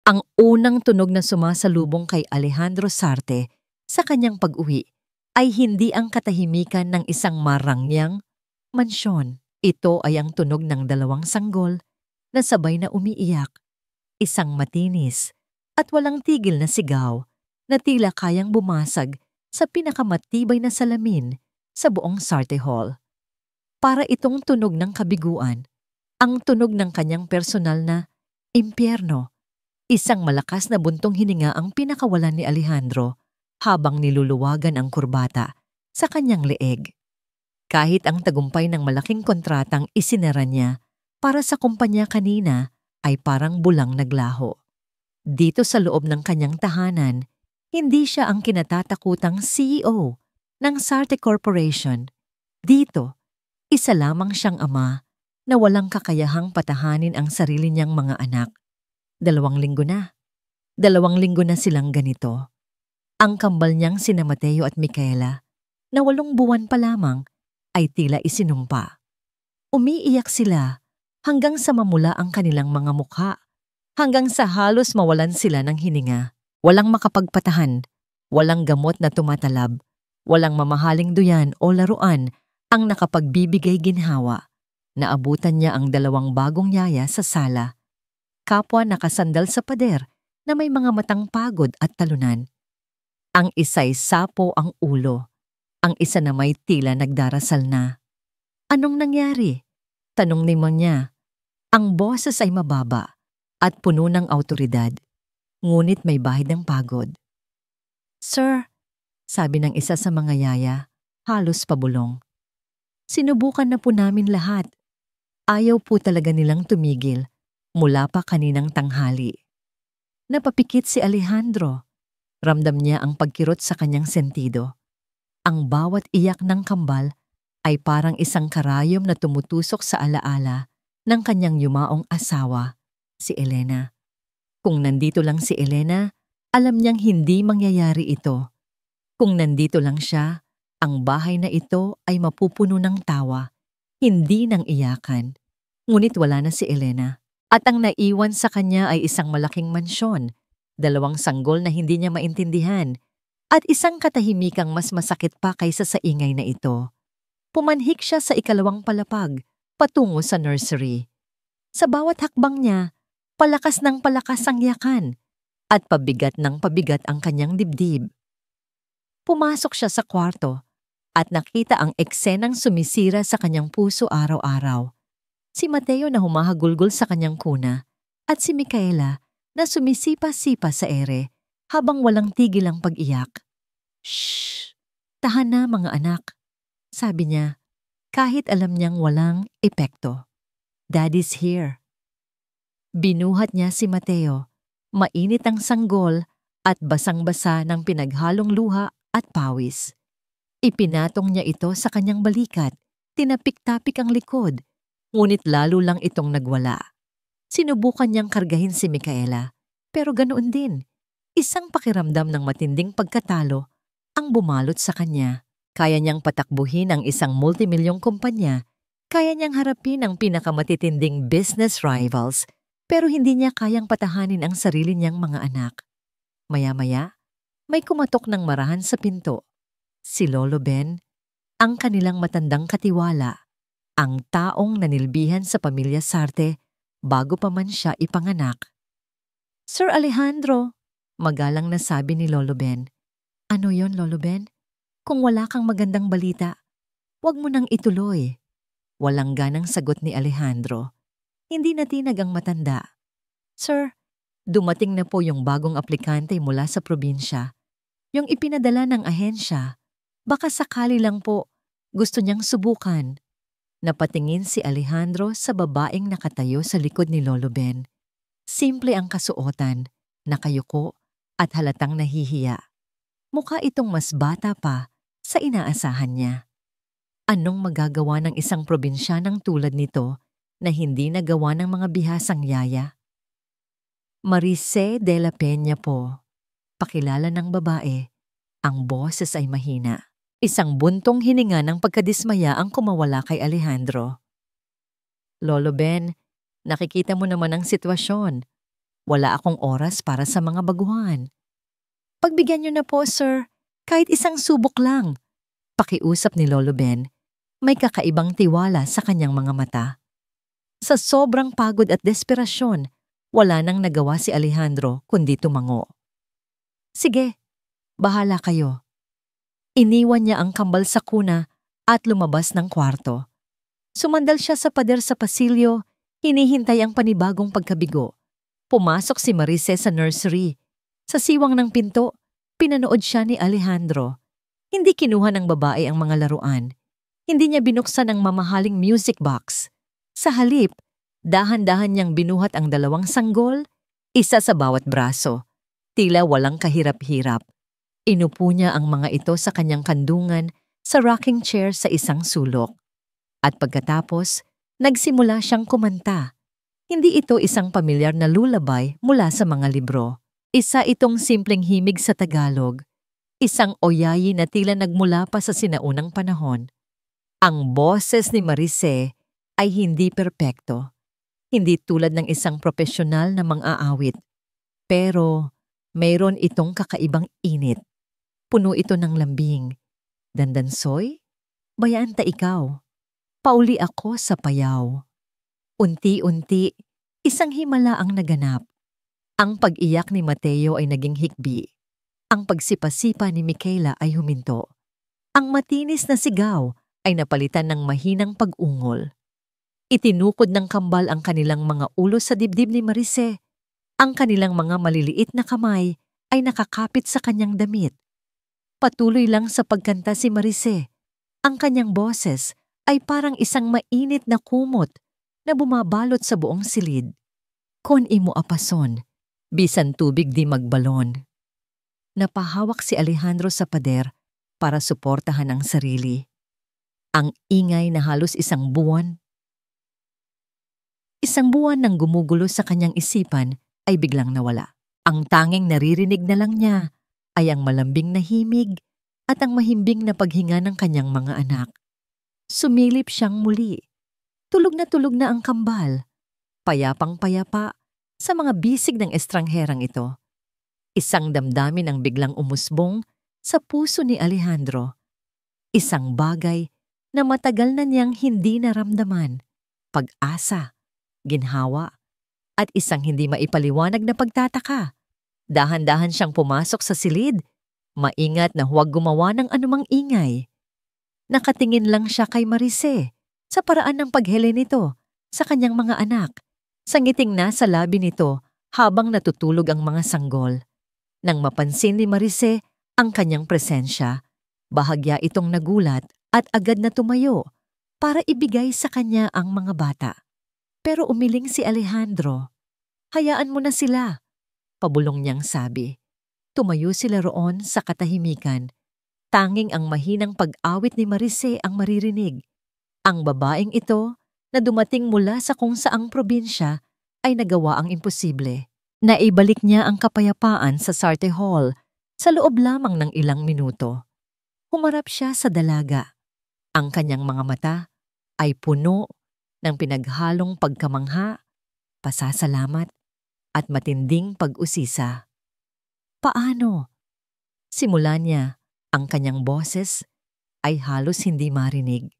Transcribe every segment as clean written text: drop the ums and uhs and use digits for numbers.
Ang unang tunog na sumasalubong kay Alejandro Sarte sa kanyang pag-uwi ay hindi ang katahimikan ng isang marangyang mansyon. Ito ay ang tunog ng dalawang sanggol na sabay na umiiyak, isang matinis at walang tigil na sigaw na tila kayang bumasag sa pinakamatibay na salamin sa buong Sarte Hall. Para itong tunog ng kabiguan, ang tunog ng kanyang personal na impyerno. Isang malakas na buntong hininga ang pinakawalan ni Alejandro habang niluluwagan ang kurbata sa kanyang leeg. Kahit ang tagumpay ng malaking kontratang isinara niya para sa kumpanya kanina ay parang bulang naglaho. Dito sa loob ng kanyang tahanan, hindi siya ang kinatatakutang CEO ng Sarte Corporation. Dito, isa lamang siyang ama na walang kakayahang patahanin ang sarili niyang mga anak. 2 linggo na. 2 linggo na silang ganito. Ang kambal niyang sina Mateo at Micaela, na 8 buwan pa lamang, ay tila isinumpa. Umiiyak sila hanggang sa mamula ang kanilang mga mukha, hanggang sa halos mawalan sila ng hininga. Walang makapagpatahan, walang gamot na tumatalab, walang mamahaling duyan o laruan ang nakapagbibigay ginhawa. Naabutan niya ang 2 bagong yaya sa sala. Kapwa nakasandal sa pader na may mga matang pagod at talunan. Ang isa'y sapo ang ulo, ang isa na may tila nagdarasal na. Anong nangyari? Tanong ni Monya. Ang boses ay mababa at puno ng awtoridad, ngunit may bahid ng pagod. Sir, sabi ng isa sa mga yaya, halos pabulong. Sinubukan na po namin lahat. Ayaw po talaga nilang tumigil. Mula pa kaninang tanghali. Napapikit si Alejandro. Ramdam niya ang pagkirot sa kanyang sentido. Ang bawat iyak ng kambal ay parang isang karayom na tumutusok sa alaala ng kanyang yumaong asawa, si Elena. Kung nandito lang si Elena, alam niyang hindi mangyayari ito. Kung nandito lang siya, ang bahay na ito ay mapupuno ng tawa, hindi ng iyakan. Ngunit wala na si Elena. At ang naiwan sa kanya ay isang malaking mansyon, 2 sanggol na hindi niya maintindihan, at isang katahimikang mas masakit pa kaysa sa ingay na ito. Pumanhik siya sa 2 palapag, patungo sa nursery. Sa bawat hakbang niya, palakas ng palakas ang yakan, at pabigat ng pabigat ang kanyang dibdib. Pumasok siya sa kwarto, at nakita ang eksenang sumisira sa kanyang puso araw-araw. Si Mateo na humahagulgol sa kanyang kuna at si Micaela na sumisipa-sipa sa ere habang walang tigil ang pag-iyak. Shh! Tahan na mga anak, sabi niya, kahit alam niyang walang epekto. Daddy's here. Binuhat niya si Mateo, mainit ang sanggol at basang-basa ng pinaghalong luha at pawis. Ipinatong niya ito sa kanyang balikat, tinapik-tapik ang likod. Ngunit lalo lang itong nagwala. Sinubukan niyang kargahin si Micaela, pero ganoon din. Isang pakiramdam ng matinding pagkatalo ang bumalot sa kanya. Kaya niyang patakbuhin ang isang multimilyong kumpanya, kaya niyang harapin ang pinakamatitinding business rivals, pero hindi niya kayang patahanin ang sarili niyang mga anak. Maya-maya, may kumatok ng marahan sa pinto. Si Lolo Ben, ang kanilang matandang katiwala, ang taong nanilbihan sa pamilya Sarte bago pa man siya ipanganak. Sir Alejandro, magalang na sabi ni Lolo Ben. Ano yon, Lolo Ben? Kung wala kang magandang balita, huwag mo nang ituloy. Walang ganang sagot ni Alejandro. Hindi natinag ang matanda. Sir, dumating na po yung bagong aplikante mula sa probinsya. Yung ipinadala ng ahensya. Baka sakali lang po, gusto niyang subukan. Napatingin si Alejandro sa babaeng nakatayo sa likod ni Lolo Ben. Simple ang kasuotan, nakayuko at halatang nahihiya. Mukha itong mas bata pa sa inaasahan niya. Anong magagawa ng isang probinsyanang tulad nito na hindi nagawa ng mga bihasang yaya? Marice de la Peña po, pakilala ng babae. Ang boses ay mahina. Isang buntong hininga ng pagkadismaya ang kumawala kay Alejandro. Lolo Ben, nakikita mo naman ang sitwasyon. Wala akong oras para sa mga baguhan. Pagbigyan niyo na po, sir. Kahit isang subok lang. Pakiusap ni Lolo Ben, may kakaibang tiwala sa kanyang mga mata. Sa sobrang pagod at desperasyon, wala nang nagawa si Alejandro kundi tumango. Sige, bahala kayo. Iniwan niya ang kambal sa kuna at lumabas ng kwarto. Sumandal siya sa pader sa pasilyo, hinihintay ang panibagong pagkabigo. Pumasok si Marice sa nursery. Sa siwang ng pinto, pinanood siya ni Alejandro. Hindi kinuha ng babae ang mga laruan. Hindi niya binuksan ang mamahaling music box. Sa halip, dahan-dahan niyang binuhat ang 2 sanggol, isa sa bawat braso. Tila walang kahirap-hirap. Inupo niya ang mga ito sa kanyang kandungan sa rocking chair sa isang sulok. At pagkatapos, nagsimula siyang kumanta. Hindi ito isang pamilyar na lullaby mula sa mga libro. Isa itong simpleng himig sa Tagalog. Isang oyayi na tila nagmula pa sa sinaunang panahon. Ang boses ni Marice ay hindi perpekto. Hindi tulad ng isang profesional na mang-aawit. Pero mayroon itong kakaibang init. Puno ito ng lambing. Dandansoy, bayaan ta ikaw. Pauli ako sa payaw. Unti-unti, isang himala ang naganap. Ang pag-iyak ni Mateo ay naging hikbi. Ang pagsipasipa ni Micaela ay huminto. Ang matinis na sigaw ay napalitan ng mahinang pag-ungol. Itinukod ng kambal ang kanilang mga ulo sa dibdib ni Marice. Ang kanilang mga maliliit na kamay ay nakakapit sa kanyang damit. Patuloy lang sa pagkanta si Marice. Ang kanyang boses ay parang isang mainit na kumot na bumabalot sa buong silid. Kon imo apason, bisan tubig di magbalon. Napahawak si Alejandro sa pader para suportahan ang sarili. Ang ingay na halos isang buwan nang gumugulo sa kanyang isipan ay biglang nawala. Ang tanging naririnig na lang niya ay ang malambing na himig at ang mahimbing na paghinga ng kanyang mga anak. Sumilip siyang muli. Tulog na ang kambal. Payapang-payapa sa mga bisig ng estrangherang ito. Isang damdamin ang biglang umusbong sa puso ni Alejandro. Isang bagay na matagal na niyang hindi naramdaman. Pag-asa, ginhawa, at isang hindi maipaliwanag na pagtataka. Dahan-dahan siyang pumasok sa silid. Maingat na huwag gumawa ng anumang ingay. Nakatingin lang siya kay Marice sa paraan ng paghele nito sa kanyang mga anak. Sa ngiting nasa labi nito habang natutulog ang mga sanggol. Nang mapansin ni Marice ang kanyang presensya, bahagya itong nagulat at agad na tumayo para ibigay sa kanya ang mga bata. Pero umiling si Alejandro. Hayaan mo na sila, pabulong niyang sabi. Tumayo sila roon sa katahimikan. Tanging ang mahinang pag-awit ni Marice ang maririnig. Ang babaeng ito na dumating mula sa kung saang probinsya ay nagawa ang imposible. Naibalik niya ang kapayapaan sa Sarte Hall sa loob lamang ng ilang minuto. Humarap siya sa dalaga. Ang kanyang mga mata ay puno ng pinaghalong pagkamangha, pasasalamat at matinding pag-usisa. Paano? Simula niya, ang kanyang boses ay halos hindi marinig.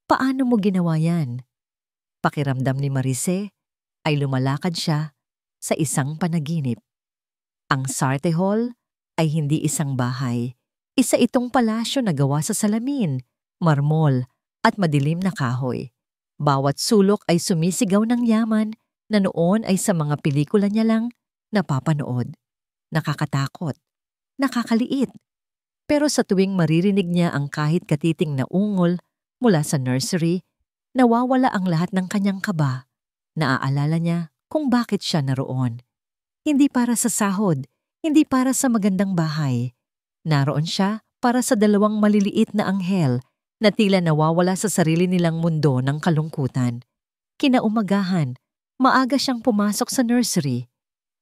Paano mo ginawa yan? Pakiramdam ni Marice ay lumalakad siya sa isang panaginip. Ang Sarte Hall ay hindi isang bahay. Isa itong palasyo na gawa sa salamin, marmol at madilim na kahoy. Bawat sulok ay sumisigaw ng yaman na noon ay sa mga pelikula niya lang napapanood. Nakakatakot, nakakaliit. Pero sa tuwing maririnig niya ang kahit katiting na ungol mula sa nursery, nawawala ang lahat ng kanyang kaba. Naaalala niya kung bakit siya naroon. Hindi para sa sahod, hindi para sa magandang bahay. Naroon siya para sa 2 maliliit na anghel na tila nawawala sa sarili nilang mundo ng kalungkutan. Kinaumagahan, maaga siyang pumasok sa nursery.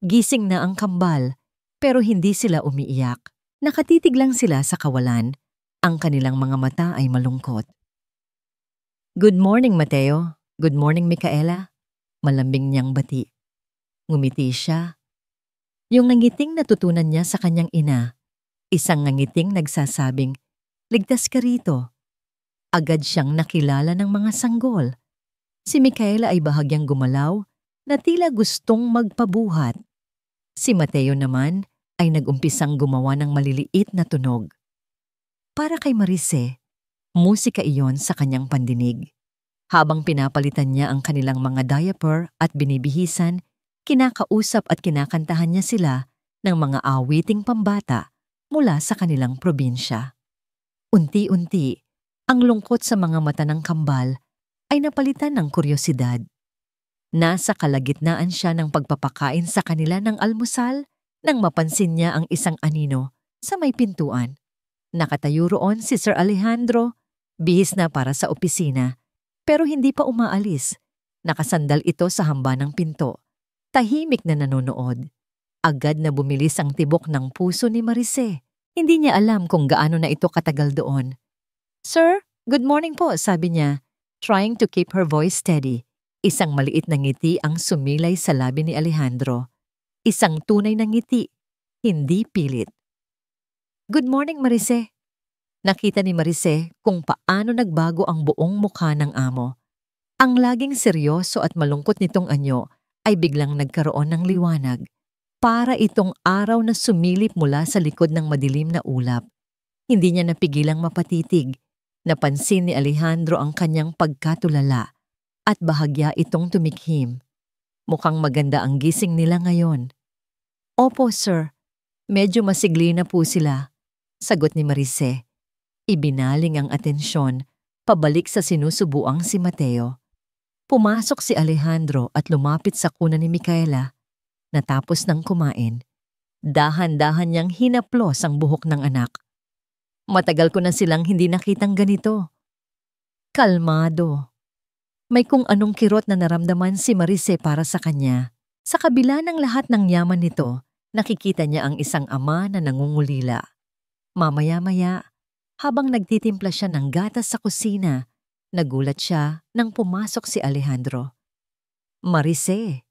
Gising na ang kambal, pero hindi sila umiiyak. Nakatitig lang sila sa kawalan. Ang kanilang mga mata ay malungkot. Good morning, Mateo. Good morning, Micaela. Malambing niyang bati. Ngumiti siya. Yung nangiting natutunan niya sa kanyang ina, isang nangiting nagsasabing, "Ligtas ka rito." Agad siyang nakilala ng mga sanggol. Si Micaela ay bahagyang gumalaw na tila gustong magpabuhat. Si Mateo naman ay nag-umpisang gumawa ng maliliit na tunog. Para kay Marice, musika iyon sa kanyang pandinig. Habang pinapalitan niya ang kanilang mga diaper at binibihisan, kinakausap at kinakantahan niya sila ng mga awiting pambata mula sa kanilang probinsya. Unti-unti, ang lungkot sa mga mata ng kambal ay napalitan ng kuryosidad. Nasa kalagitnaan siya ng pagpapakain sa kanila ng almusal nang mapansin niya ang isang anino sa may pintuan. Nakatayo roon si Sir Alejandro, bihis na para sa opisina, pero hindi pa umaalis. Nakasandal ito sa hamba ng pinto. Tahimik na nanonood. Agad na bumilis ang tibok ng puso ni Marice. Hindi niya alam kung gaano na ito katagal doon. "Sir, good morning po," sabi niya, trying to keep her voice steady. Isang maliit na ngiti ang sumilay sa labi ni Alejandro. Isang tunay na ngiti, hindi pilit. "Good morning, Marice." Nakita ni Marice kung paano nagbago ang buong mukha ng amo. Ang laging seryoso at malungkot nitong anyo ay biglang nagkaroon ng liwanag. Para itong araw na sumilip mula sa likod ng madilim na ulap. Hindi niya napigilang mapatitig. Napansin ni Alejandro ang kanyang pagkatulala at bahagya itong tumikhim. Mukhang maganda ang gising nila ngayon. "Opo, sir. Medyo masigli na po sila," sagot ni Marice. Ibinaling ang atensyon, pabalik sa sinusubuang si Mateo. Pumasok si Alejandro at lumapit sa kuna ni Micaela. Natapos ng kumain, dahan-dahan niyang hinaplos ang buhok ng anak. "Matagal ko na silang hindi nakitang ganito." Kalmado. May kung anong kirot na naramdaman si Marice para sa kanya. Sa kabila ng lahat ng yaman nito, nakikita niya ang isang ama na nangungulila. Mamaya-maya, habang nagtitimpla siya ng gatas sa kusina, nagulat siya nang pumasok si Alejandro. "Marice,"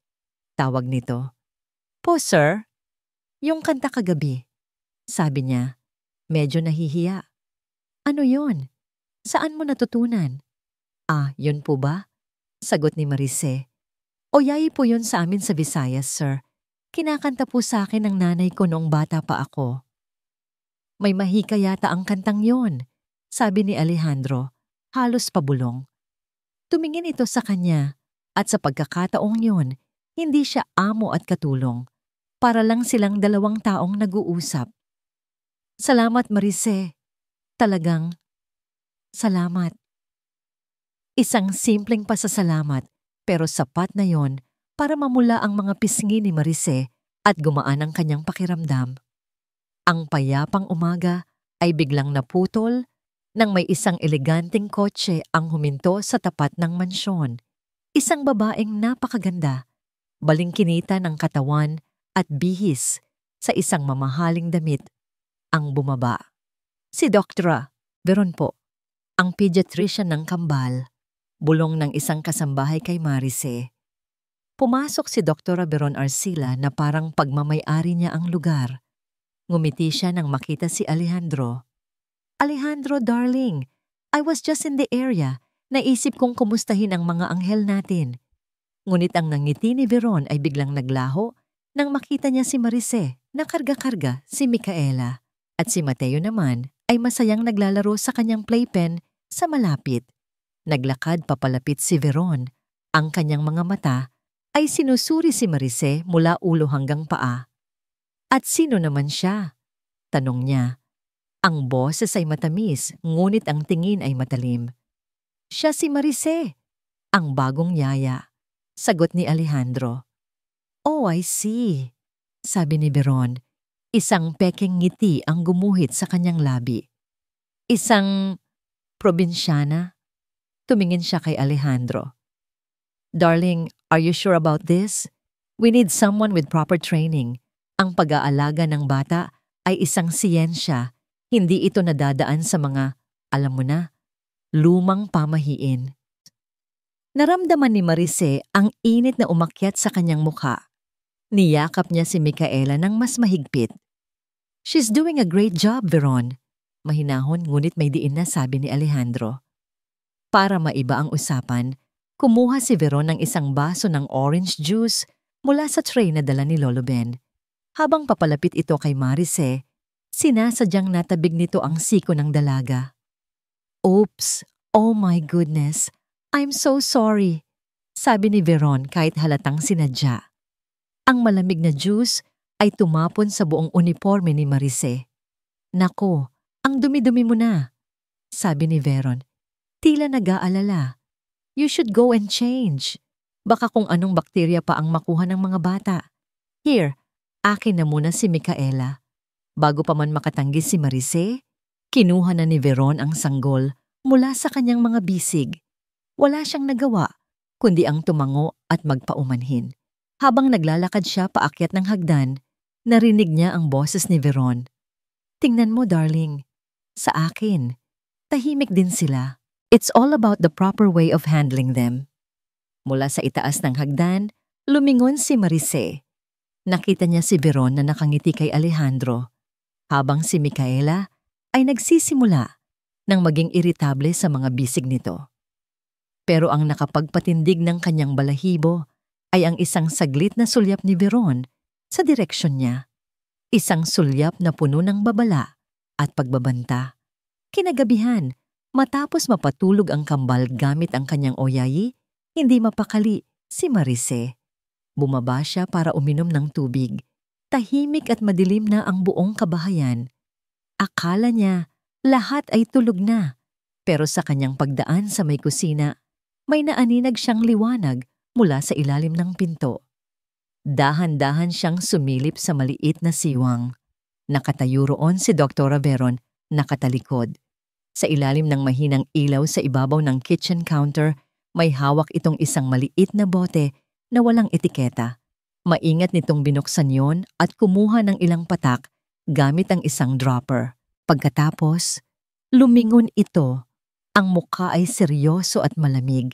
tawag nito. "Po, sir." "Yung kanta kagabi," sabi niya. Medyo nahihiya. "Ano yun? Saan mo natutunan?" "Ah, yun po ba?" sagot ni Marice. "Oyayi po yun sa amin sa Visayas, sir. Kinakanta po sa akin ng nanay ko noong bata pa ako." "May mahika yata ang kantang yon," sabi ni Alejandro, halos pabulong. Tumingin ito sa kanya at sa pagkakataong yon, hindi siya amo at katulong. Para lang silang dalawang taong nag-uusap. "Salamat, Marice. Talagang salamat." Isang simpleng pasasalamat pero sapat na yon para mamula ang mga pisngi ni Marice at gumaan ang kanyang pakiramdam. Ang payapang umaga ay biglang naputol nang may isang eleganteng kotse ang huminto sa tapat ng mansyon. Isang babaeng napakaganda, balingkinita ng katawan at bihis sa isang mamahaling damit ang bumaba. Si Dr. Veron po, ang pediatrician ng kambal. Bulong ng isang kasambahay kay Marice. Pumasok si Dr. Veron Arcila na parang pagmamay-ari niya ang lugar. Ngumiti siya nang makita si Alejandro. "Alejandro, darling, I was just in the area. Naisip kong kumustahin ang mga anghel natin." Ngunit ang nangiti ni Veron ay biglang naglaho nang makita niya si Marice na karga-karga si Micaela. At si Mateo naman ay masayang naglalaro sa kanyang playpen sa malapit. Naglakad papalapit si Veron. Ang kanyang mga mata ay sinusuri si Marice mula ulo hanggang paa. "At sino naman siya?" tanong niya. Ang boses ay matamis, ngunit ang tingin ay matalim. "Siya si Marice, ang bagong yaya," sagot ni Alejandro. "Oh, I see," sabi ni Veron. Isang peking ngiti ang gumuhit sa kanyang labi. "Isang probinsyana?" Tumingin siya kay Alejandro. "Darling, are you sure about this? We need someone with proper training. Ang pag-aalaga ng bata ay isang siyensya. Hindi ito nadadaan sa mga, alam mo na, lumang pamahiin." Naramdaman ni Marice ang init na umakyat sa kanyang mukha. Niyakap niya si Micaela ng mas mahigpit. "She's doing a great job, Veron." Mahinahon ngunit may diin na sabi ni Alejandro. Para maiba ang usapan, kumuha si Veron ng isang baso ng orange juice mula sa tray na dala ni Lolo Ben. Habang papalapit ito kay Marice, sinasadyang natabig nito ang siko ng dalaga. "Oops, oh my goodness, I'm so sorry," sabi ni Veron kahit halatang sinadya. Ang malamig na juice ay tumapon sa buong uniforme ni Marice. "Nako, ang dumi-dumi mo na," sabi ni Veron. Tila nag-aalala. "You should go and change. Baka kung anong bakterya pa ang makuha ng mga bata. Here, akin na muna si Micaela." Bago pa man makatanggi si Marice, kinuha na ni Veron ang sanggol mula sa kanyang mga bisig. Wala siyang nagawa, kundi ang tumango at magpaumanhin. Habang naglalakad siya paakyat ng hagdan, narinig niya ang boses ni Veron. "Tingnan mo, darling. Sa akin, tahimik din sila. It's all about the proper way of handling them." Mula sa itaas ng hagdan, lumingon si Marice. Nakita niya si Veron na nakangiti kay Alejandro, habang si Micaela ay nagsisimula ng maging iritable sa mga bisig nito. Pero ang nakapagpatindig ng kanyang balahibo ay ang isang saglit na sulyap ni Veron sa direksyon niya. Isang sulyap na puno ng babala at pagbabanta. Kinagabihan, matapos mapatulog ang kambal gamit ang kanyang oyayi, hindi mapakali si Marice. Bumaba siya para uminom ng tubig. Tahimik at madilim na ang buong kabahayan. Akala niya lahat ay tulog na, pero sa kanyang pagdaan sa may kusina, may naaninag siyang liwanag mula sa ilalim ng pinto. Dahan-dahan siyang sumilip sa maliit na siwang. Nakatayo roon si Dr. Veron, nakatalikod. Sa ilalim ng mahinang ilaw sa ibabaw ng kitchen counter, may hawak itong isang maliit na bote na walang etiketa. Maingat nitong binuksan yon at kumuha ng ilang patak gamit ang isang dropper. Pagkatapos, lumingon ito. Ang mukha ay seryoso at malamig.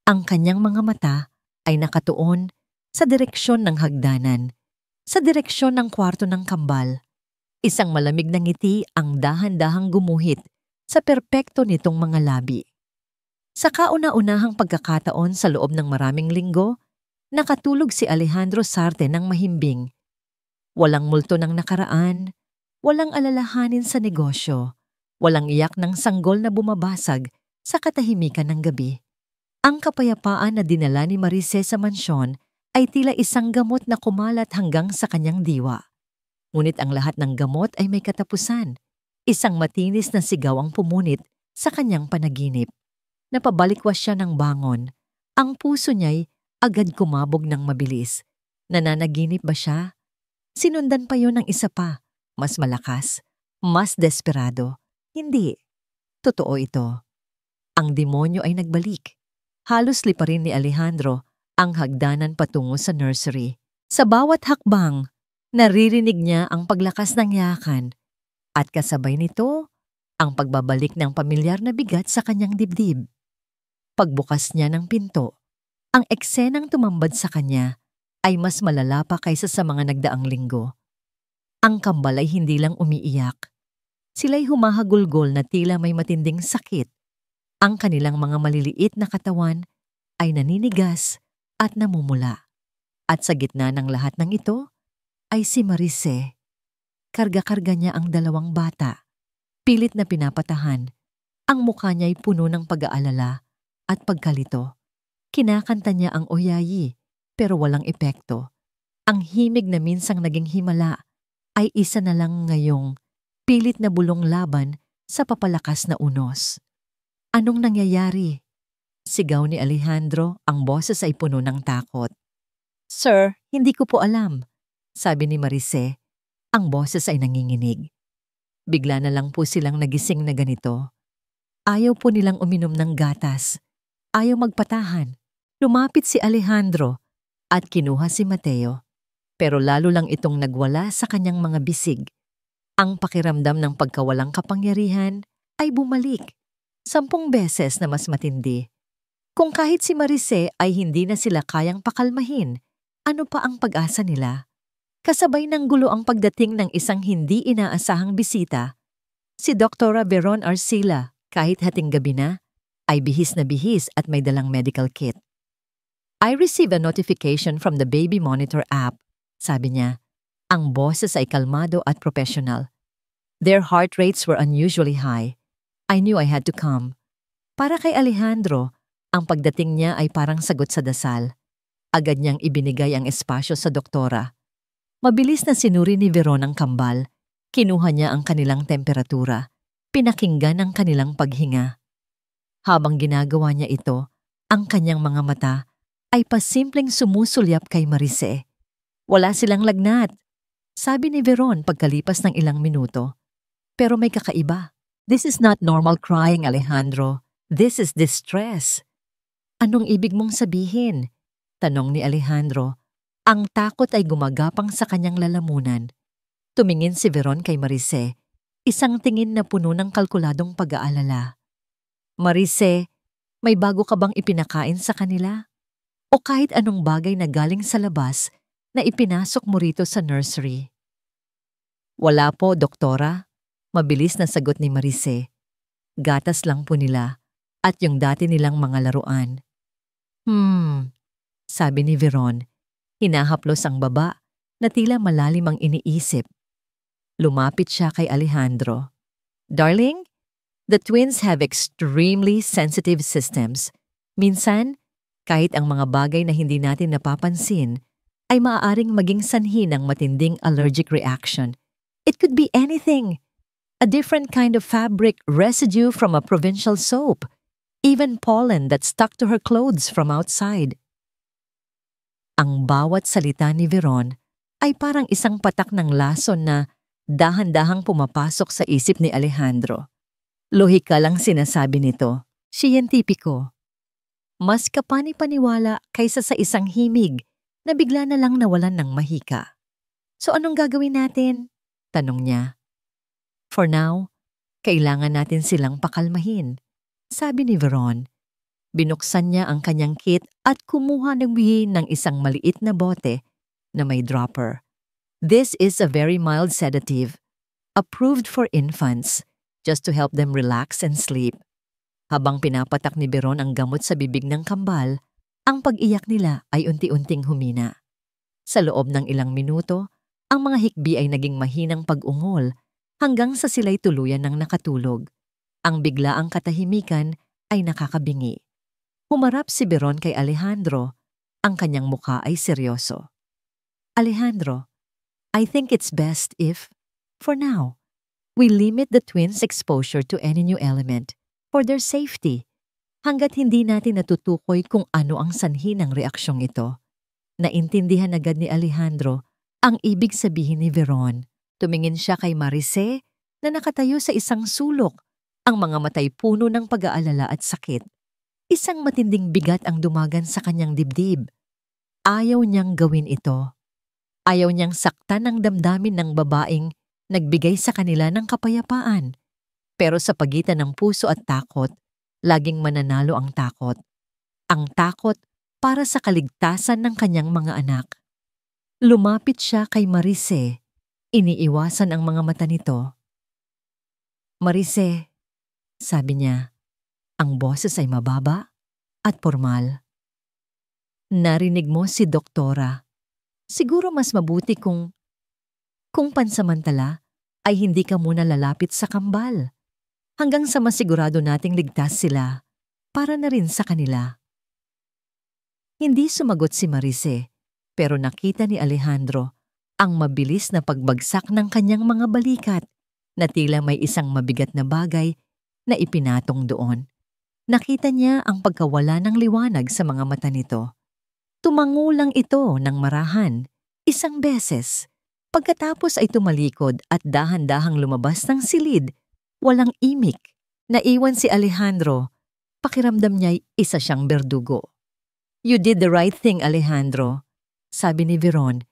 Ang kanyang mga mata ay nakatuon sa direksyon ng hagdanan, sa direksyon ng kwarto ng kambal. Isang malamig na ngiti ang dahan-dahang gumuhit sa perpekto nitong mga labi. Sa kauna-unahang pagkakataon sa loob ng maraming linggo, nakatulog si Alejandro Sarte ng mahimbing. Walang multo ng nakaraan, walang alalahanin sa negosyo, walang iyak ng sanggol na bumabasag sa katahimikan ng gabi. Ang kapayapaan na dinala ni Marice sa mansyon ay tila isang gamot na kumalat hanggang sa kanyang diwa. Ngunit ang lahat ng gamot ay may katapusan. Isang matinis na sigaw ang pumunit sa kanyang panaginip. Napabalikwas siya ng bangon. Ang puso niya'y agad kumabog ng mabilis. Nananaginip ba siya? Sinundan pa yon ng isa pa, mas malakas, mas desperado. Hindi. Totoo ito. Ang demonyo ay nagbalik. Halos liparin ni Alejandro ang hagdanan patungo sa nursery. Sa bawat hakbang, naririnig niya ang paglakas ng yakan at kasabay nito ang pagbabalik ng pamilyar na bigat sa kanyang dibdib. Pagbukas niya ng pinto, ang eksenang tumambad sa kanya ay mas malala pa kaysa sa mga nagdaang linggo. Ang kambal ay hindi lang umiiyak. Sila'y humahagulgol na tila may matinding sakit. Ang kanilang mga maliliit na katawan ay naninigas at namumula. At sa gitna ng lahat ng ito ay si Marice. Karga-karga niya ang dalawang bata. Pilit na pinapatahan. Ang mukha niya'y puno ng pag-aalala at pagkalito. Kinakanta niya ang oyayi pero walang epekto. Ang himig na minsang naging himala ay isa na lang ngayong pilit na bulong laban sa papalakas na unos. "Anong nangyayari?" Sigaw ni Alejandro, ang boses ay puno ng takot. "Sir, hindi ko po alam," sabi ni Marice. Ang boses ay nanginginig. Bigla na lang po silang nagising na ganito. Ayaw po nilang uminom ng gatas. Ayaw magpatahan. Lumapit si Alejandro at kinuha si Mateo. Pero lalo lang itong nagwala sa kanyang mga bisig. Ang pakiramdam ng pagkawalang kapangyarihan ay bumalik. 10 beses na mas matindi. Kung kahit si Marice ay hindi na sila kayang pakalmahin, Ano pa ang pag-asa nila? Kasabay ng gulo ang pagdating ng isang hindi inaasahang bisita, si Dr. Veron Arcila, kahit hating gabi na, ay bihis na bihis at may dalang medical kit. I received a notification from the baby monitor app, sabi niya. Ang boses ay kalmado at professional. Their heart rates were unusually high. I knew I had to come. Para kay Alejandro, ang pagdating niya ay parang sagot sa dasal. Agad niyang ibinigay ang espasyo sa doktora. Mabilis na sinuri ni Veron ang kambal. Kinuha niya ang kanilang temperatura. Pinakinggan ang kanilang paghinga. Habang ginagawa niya ito, ang kanyang mga mata ay pasimpleng sumusulyap kay Marice. Wala silang lagnat, sabi ni Veron pagkalipas ng ilang minuto. Pero may kakaiba. This is not normal crying, Alejandro. This is distress. Anong ibig mong sabihin? Tanong ni Alejandro. Ang takot ay gumagapang sa kanyang lalamunan. Tumingin si Veron kay Marice, isang tingin na puno ng kalkuladong pag-aalala. Marice, may bago ka bang ipinakain sa kanila? O kahit anong bagay na galing sa labas na ipinasok mo rito sa nursery? Wala po, doktora. Mabilis na sagot ni Marice. Gatas lang po nila at yung dati nilang mga laruan. Sabi ni Veron. Hinahaplos ang baba na tila malalim ang iniisip. Lumapit siya kay Alejandro. Darling, the twins have extremely sensitive systems. Minsan, kahit ang mga bagay na hindi natin napapansin, ay maaaring maging sanhi ng matinding allergic reaction. It could be anything. A different kind of fabric residue from a provincial soap. Even pollen that stuck to her clothes from outside. Ang bawat salita ni Veron ay parang isang patak ng lason na dahan-dahang pumapasok sa isip ni Alejandro. Lohikal ang sinasabi nito, siyentipiko. Mas kapani-paniwala kaysa sa isang himig na bigla na lang nawalan ng mahika. So anong gagawin natin? Tanong niya. For now, kailangan natin silang pakalmahin, sabi ni Veron. Binuksan niya ang kanyang kit at kumuha ng isang maliit na bote na may dropper. This is a very mild sedative, approved for infants, just to help them relax and sleep. Habang pinapatak ni Veron ang gamot sa bibig ng kambal, ang pag-iyak nila ay unti-unting humina. Sa loob ng ilang minuto, ang mga hikbi ay naging mahinang pag-ungol hanggang sa sila'y tuluyan ng nakatulog. Ang biglaang katahimikan ay nakakabingi. Humarap si Veron kay Alejandro. Ang kanyang mukha ay seryoso. Alejandro, I think it's best if, for now, we limit the twins' exposure to any new element for their safety hanggat hindi natin natutukoy kung ano ang sanhi ng reaksyong ito. Naintindihan agad ni Alejandro ang ibig sabihin ni Veron. Tumingin siya kay Marice na nakatayo sa isang sulok, ang mga matay puno ng pag-aalala at sakit. Isang matinding bigat ang dumagan sa kanyang dibdib. Ayaw niyang gawin ito. Ayaw niyang saktan ang damdamin ng babaeng nagbigay sa kanila ng kapayapaan. Pero sa pagitan ng puso at takot, laging mananalo ang takot. Ang takot para sa kaligtasan ng kanyang mga anak. Lumapit siya kay Marice. Iniiwasan ang mga mata nito. Marice, sabi niya. Ang boses ay mababa at formal. Narinig mo si doktora. Siguro mas mabuti kung pansamantala ay hindi ka muna lalapit sa kambal. Hanggang sa masigurado nating ligtas sila para na rin sa kanila. Hindi sumagot si Marice, pero nakita ni Alejandro ang mabilis na pagbagsak ng kanyang mga balikat na tila may isang mabigat na bagay na ipinatong doon. Nakita niya ang pagkawala ng liwanag sa mga mata nito. Tumango lang ito ng marahan, isang beses. Pagkatapos ay tumalikod at dahan-dahang lumabas ng silid, walang imik. Naiwan si Alejandro. Pakiramdam niya'y isa siyang berdugo. You did the right thing, Alejandro, sabi ni Veron.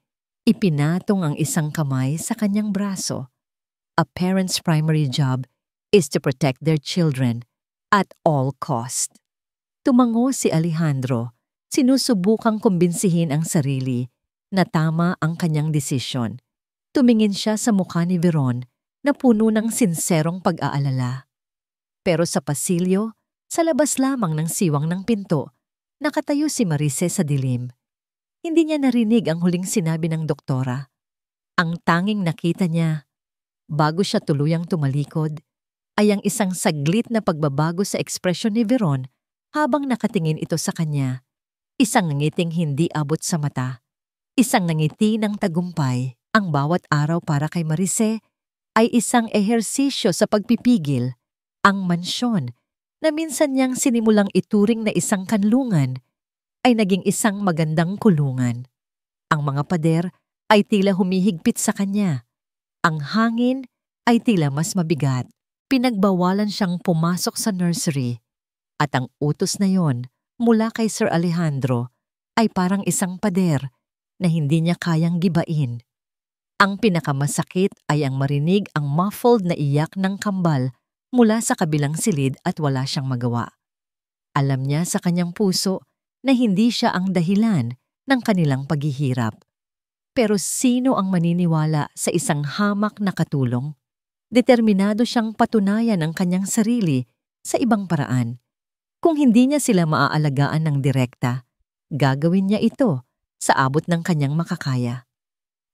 Ipinatong ang isang kamay sa kanyang braso. A parent's primary job is to protect their children at all cost. Tumango si Alejandro, sinusubukang kumbinsihin ang sarili na tama ang kanyang desisyon. Tumingin siya sa mukha ni Veron na puno ng sinserong pag-aalala. Pero sa pasilyo, sa labas lamang ng siwang ng pinto, nakatayo si Marice sa dilim. Hindi niya narinig ang huling sinabi ng doktora. Ang tanging nakita niya, bago siya tuluyang tumalikod, ay ang isang saglit na pagbabago sa ekspresyon ni Veron habang nakatingin ito sa kanya. Isang ngiting hindi abot sa mata. Isang nangiti ng tagumpay. Ang bawat araw para kay Marice ay isang ehersisyo sa pagpipigil. Ang mansyon, na minsan niyang sinimulang ituring na isang kanlungan, ay naging isang magandang kulungan. Ang mga pader ay tila humihigpit sa kanya. Ang hangin ay tila mas mabigat. Pinagbawalan siyang pumasok sa nursery. At ang utos na yon mula kay Sir Alejandro ay parang isang pader na hindi niya kayang gibain. Ang pinakamasakit ay ang marinig ang muffled na iyak ng kambal mula sa kabilang silid at wala siyang magawa. Alam niya sa kanyang puso na hindi siya ang dahilan ng kanilang paghihirap. Pero sino ang maniniwala sa isang hamak na katulong? Determinado siyang patunayan ang kanyang sarili sa ibang paraan. Kung hindi niya sila maaalagaan ng direkta, gagawin niya ito sa abot ng kanyang makakaya.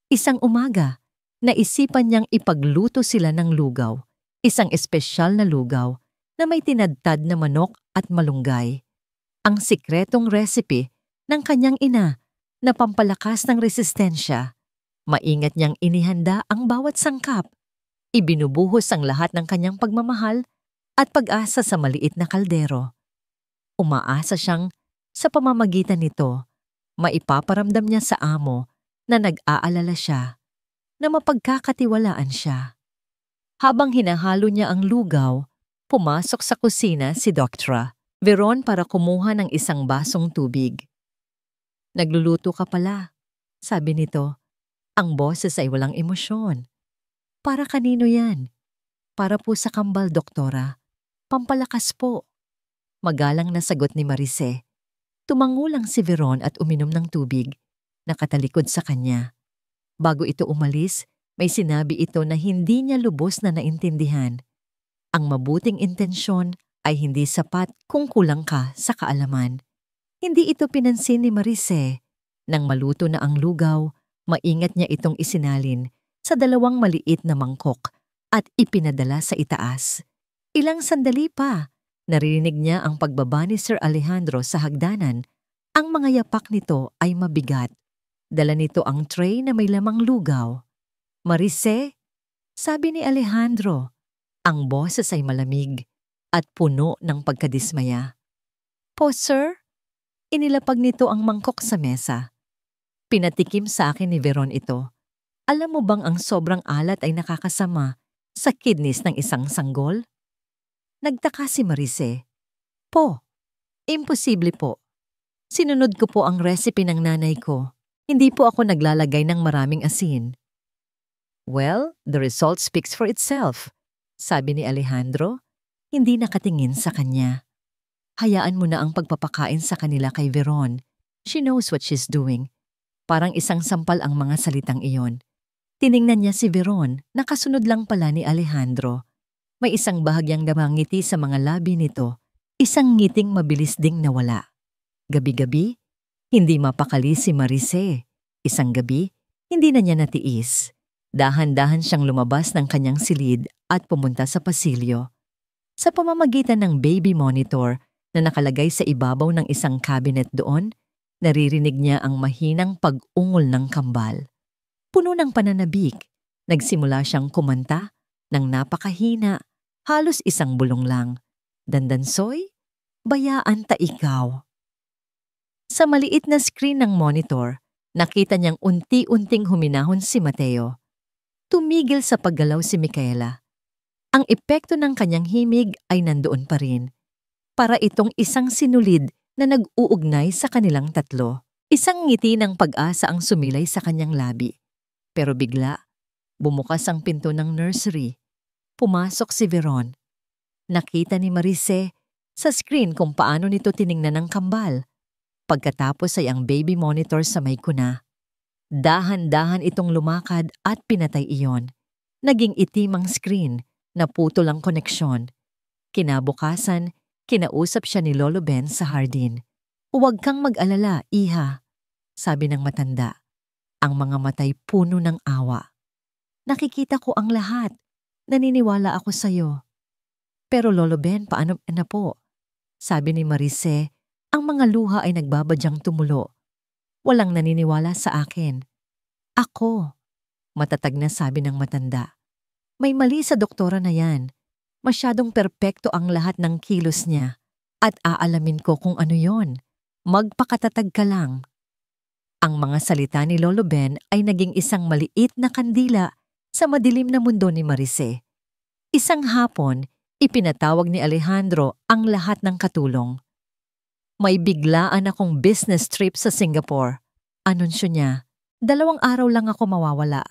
Isang umaga, naisipan niyang ipagluto sila ng lugaw, isang espesyal na lugaw na may tinadtad na manok at malunggay. Ang sikretong recipe ng kanyang ina na pampalakas ng resistensya. Maingat niyang inihanda ang bawat sangkap. Ibinubuhos ang lahat ng kanyang pagmamahal at pag-asa sa maliit na kaldero. Umaasa siyang sa pamamagitan nito, maipaparamdam niya sa amo na nag-aalala siya, na mapagkakatiwalaan siya. Habang hinahalo niya ang lugaw, pumasok sa kusina si Dr. Veron para kumuha ng isang basong tubig. "Nagluluto ka pala," sabi nito. Ang boses ay walang emosyon. "Para kanino yan?" "Para po sa kambal, doktora. Pampalakas po." Magalang na sagot ni Marice. Tumango lang si Veron at uminom ng tubig. Nakatalikod sa kanya. Bago ito umalis, may sinabi ito na hindi niya lubos na naintindihan. Ang mabuting intensyon ay hindi sapat kung kulang ka sa kaalaman. Hindi ito pinansin ni Marice. Nang maluto na ang lugaw, maingat niya itong isinalin sa 2 maliit na mangkok at ipinadala sa itaas. Ilang sandali pa, narinig niya ang pagbaba ni Sir Alejandro sa hagdanan. Ang mga yapak nito ay mabigat. Dala nito ang tray na may lamang lugaw. "Marice," sabi ni Alejandro. Ang boses ay malamig at puno ng pagkadismaya. "Po, sir?" Inilapag nito ang mangkok sa mesa. Pinatikim sa akin ni Veron ito. "Alam mo bang ang sobrang alat ay nakakasama sa kidneys ng isang sanggol?" Nagtaka si Marice. "Po, imposible po. Sinunod ko po ang recipe ng nanay ko. Hindi po ako naglalagay ng maraming asin." "Well, the result speaks for itself," sabi ni Alejandro, hindi nakatingin sa kanya. "Hayaan mo na ang pagpapakain sa kanila kay Veron. She knows what she's doing." Parang isang sampal ang mga salitang iyon. Tiningnan niya si Veron, nakasunod lang pala ni Alejandro. May isang bahagyang damangiti sa mga labi nito, isang ngiting mabilis ding nawala. Gabi-gabi, hindi mapakali si Marice. Isang gabi, hindi na niya natiis. Dahan-dahan siyang lumabas ng kanyang silid at pumunta sa pasilyo. Sa pamamagitan ng baby monitor na nakalagay sa ibabaw ng isang cabinet doon, naririnig niya ang mahinang pag-ungol ng kambal. Puno ng pananabik, nagsimula siyang kumanta ng napakahina, halos isang bulong lang. "Dandansoy, bayaan ta ikaw." Sa maliit na screen ng monitor, nakita niyang unti-unting huminahon si Mateo. Tumigil sa paggalaw si Micaela. Ang epekto ng kanyang himig ay nandoon pa rin. Para itong isang sinulid na nag-uugnay sa kanilang tatlo. Isang ngiti ng pag-asa ang sumilay sa kanyang labi. Pero bigla, bumukas ang pinto ng nursery. Pumasok si Veron. Nakita ni Marice sa screen kung paano nito tiningnan ng kambal. Pagkatapos ay ang baby monitor sa may kuna. Dahan-dahan itong lumakad at pinatay iyon. Naging itim ang screen, naputol ang koneksyon. Kinabukasan, kinausap siya ni Lolo Ben sa hardin. "Huwag kang mag-alala, iha," sabi ng matanda. Ang mga matay puno ng awa. "Nakikita ko ang lahat. Naniniwala ako sa'yo." "Pero Lolo Ben, paano na po?" sabi ni Marice. Ang mga luha ay nagbabadyang tumulo. "Walang naniniwala sa akin." "Ako," matatag na sabi ng matanda. "May mali sa doktora na yan. Masyadong perpekto ang lahat ng kilos niya. At aalamin ko kung ano yon. Magpakatatag ka lang." Ang mga salita ni Lolo Ben ay naging isang maliit na kandila sa madilim na mundo ni Marice. Isang hapon, ipinatawag ni Alejandro ang lahat ng katulong. "May biglaan akong business trip sa Singapore." Anunsyo niya. "2 araw lang ako mawawala.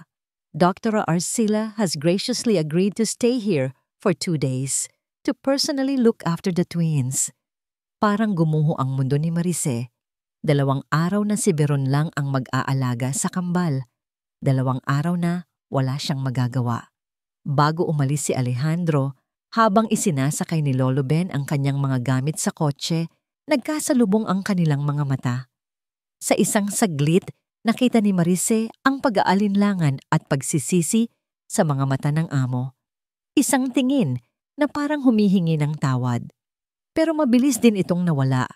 Dr. Arcila has graciously agreed to stay here for 2 days to personally look after the twins." Parang gumuho ang mundo ni Marice. 2 araw na si Veron lang ang mag-aalaga sa kambal. 2 araw na wala siyang magagawa. Bago umalis si Alejandro, habang isinasakay ni Lolo Ben ang kanyang mga gamit sa kotse, nagkasalubong ang kanilang mga mata. Sa isang saglit, nakita ni Marice ang pag-aalinlangan at pagsisisi sa mga mata ng amo. Isang tingin na parang humihingi ng tawad. Pero mabilis din itong nawala.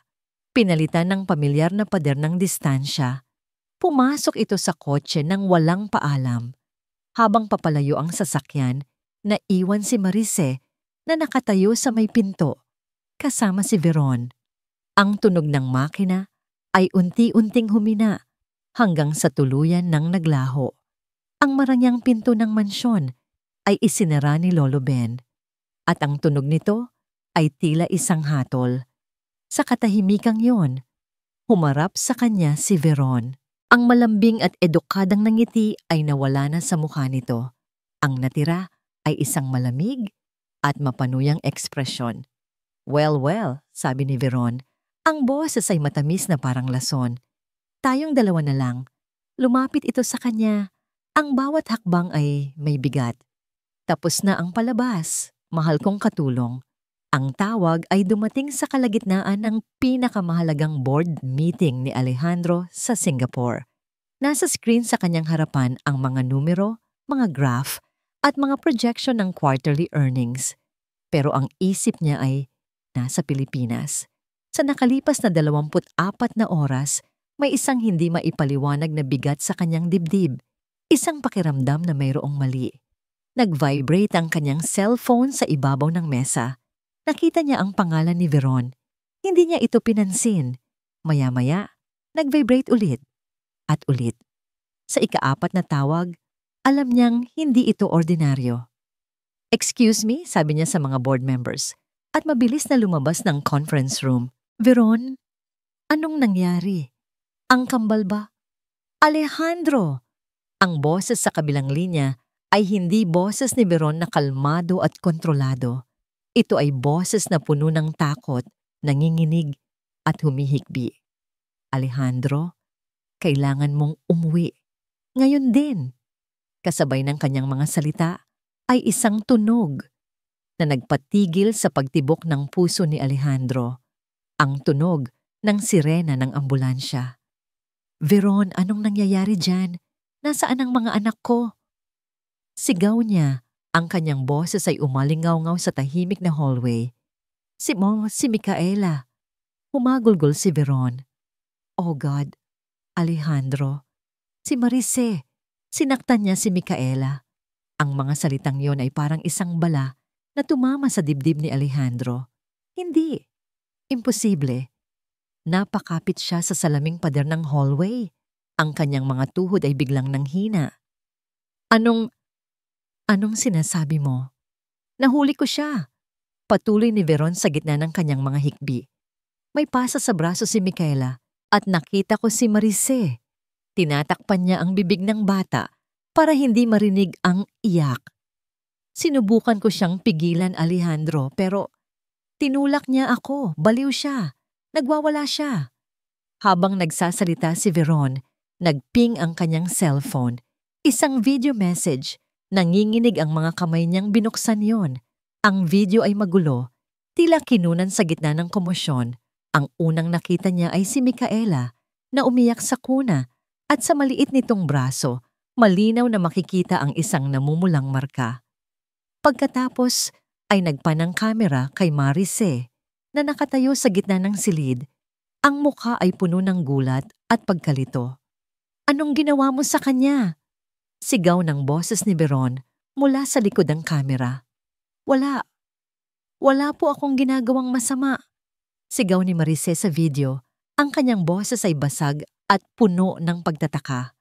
Pinalitan ng pamilyar na pader ng distansya. Pumasok ito sa kotse nang walang paalam. Habang papalayo ang sasakyan, naiwan si Marice na nakatayo sa may pinto, kasama si Veron. Ang tunog ng makina ay unti-unting humina hanggang sa tuluyan ng naglaho. Ang marangyang pinto ng mansyon ay isinara ni Lolo Ben. At ang tunog nito ay tila isang hatol. Sa katahimikang yon, humarap sa kanya si Veron. Ang malambing at edukadang nangiti ay nawala na sa mukha nito. Ang natira ay isang malamig at mapanuyang ekspresyon. "Well, well," sabi ni Veron. Ang boses ay matamis na parang lason. "Tayong 2 na lang." Lumapit ito sa kanya. Ang bawat hakbang ay may bigat. "Tapos na ang palabas, mahal kong katulong." Ang tawag ay dumating sa kalagitnaan ng pinakamahalagang board meeting ni Alejandro sa Singapore. Nasa screen sa kanyang harapan ang mga numero, mga graph, at mga projection ng quarterly earnings. Pero ang isip niya ay nasa Pilipinas. Sa nakalipas na 24 na oras, may isang hindi maipaliwanag na bigat sa kanyang dibdib. Isang pakiramdam na mayroong mali. Nag-vibrate ang kanyang cellphone sa ibabaw ng mesa. Nakita niya ang pangalan ni Veron. Hindi niya ito pinansin. Maya-maya, nag-vibrate ulit. At ulit. Sa ika-4 na tawag, alam niyang hindi ito ordinaryo. "Excuse me," sabi niya sa mga board members. At mabilis na lumabas ng conference room. "Veron, anong nangyari? Ang kambal ba?" "Alejandro!" Ang boses sa kabilang linya ay hindi boses ni Veron na kalmado at kontrolado. Ito ay boses na puno ng takot, nanginginig at humihikbi. "Alejandro, kailangan mong umuwi. Ngayon din." Kasabay ng kanyang mga salita ay isang tunog na nagpatigil sa pagtibok ng puso ni Alejandro. Ang tunog ng sirena ng ambulansya. "Veron, anong nangyayari dyan? Nasaan ang mga anak ko?" Sigaw niya. Ang kanyang boses ay umalingaw-ngaw sa tahimik na hallway. Si Micaela." Humagulgol si Veron. "Oh God, Alejandro. Si Marice. Sinaktan niya si Micaela." Ang mga salitang yon ay parang isang bala na tumama sa dibdib ni Alejandro. Hindi. Imposible. Napakapit siya sa salaming pader ng hallway. Ang kanyang mga tuhod ay biglang nanghina. Anong sinasabi mo?" "Nahuli ko siya." Patuloy ni Veron sa gitna ng kanyang mga hikbi. "May pasa sa braso si Micaela at nakita ko si Marice." Tinatakpan niya ang bibig ng bata para hindi marinig ang iyak. "Sinubukan ko siyang pigilan, Alejandro, pero tinulak niya ako. Baliw siya. Nagwawala siya." Habang nagsasalita si Veron, Nagping ang kanyang cellphone. Isang video message. Nanginginig ang mga kamay niyang binuksan yon. Ang video ay magulo. Tila kinunan sa gitna ng komosyon. Ang unang nakita niya ay si Micaela na umiyak sa kuna at sa maliit nitong braso, malinaw na makikita ang isang namumulang marka. Pagkatapos ay nagpa ng kamera kay Marice na nakatayo sa gitna ng silid. Ang mukha ay puno ng gulat at pagkalito. "Anong ginawa mo sa kanya?" Sigaw ng boses ni Veron mula sa likod ng kamera. Wala po akong ginagawang masama." Sigaw ni Marice sa video. Ang kanyang boses ay basag at puno ng pagtataka.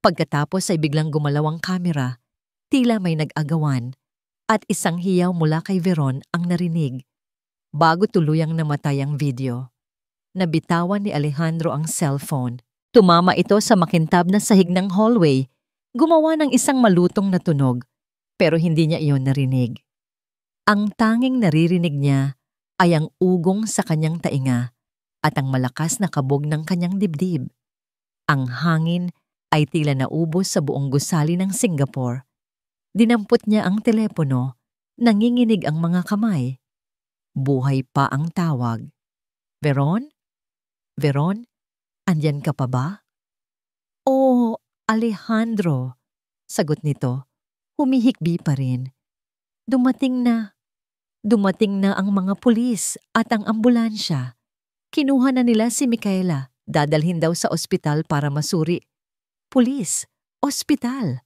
Pagkatapos ay biglang gumalaw ang kamera, tila may nag-agawan, at isang hiyaw mula kay Veron ang narinig. Bago tuluyang namatay ang video, nabitawan ni Alejandro ang cellphone. Tumama ito sa makintab na sahig ng hallway, gumawa ng isang malutong na tunog, pero hindi niya iyon narinig. Ang tanging naririnig niya ay ang ugong sa kanyang tainga at ang malakas na kabog ng kanyang dibdib. Ang hangin ay tila naubos sa buong gusali ng Singapore. Dinampot niya ang telepono, nanginginig ang mga kamay. Buhay pa ang tawag. "Veron? Veron, andyan ka pa ba?" "Oh, Alejandro," sagot nito, humihikbi pa rin. Dumating na ang mga pulis at ang ambulansya. Kinuha na nila si Micaela, dadalhin daw sa ospital para masuri. Pulis, ospital.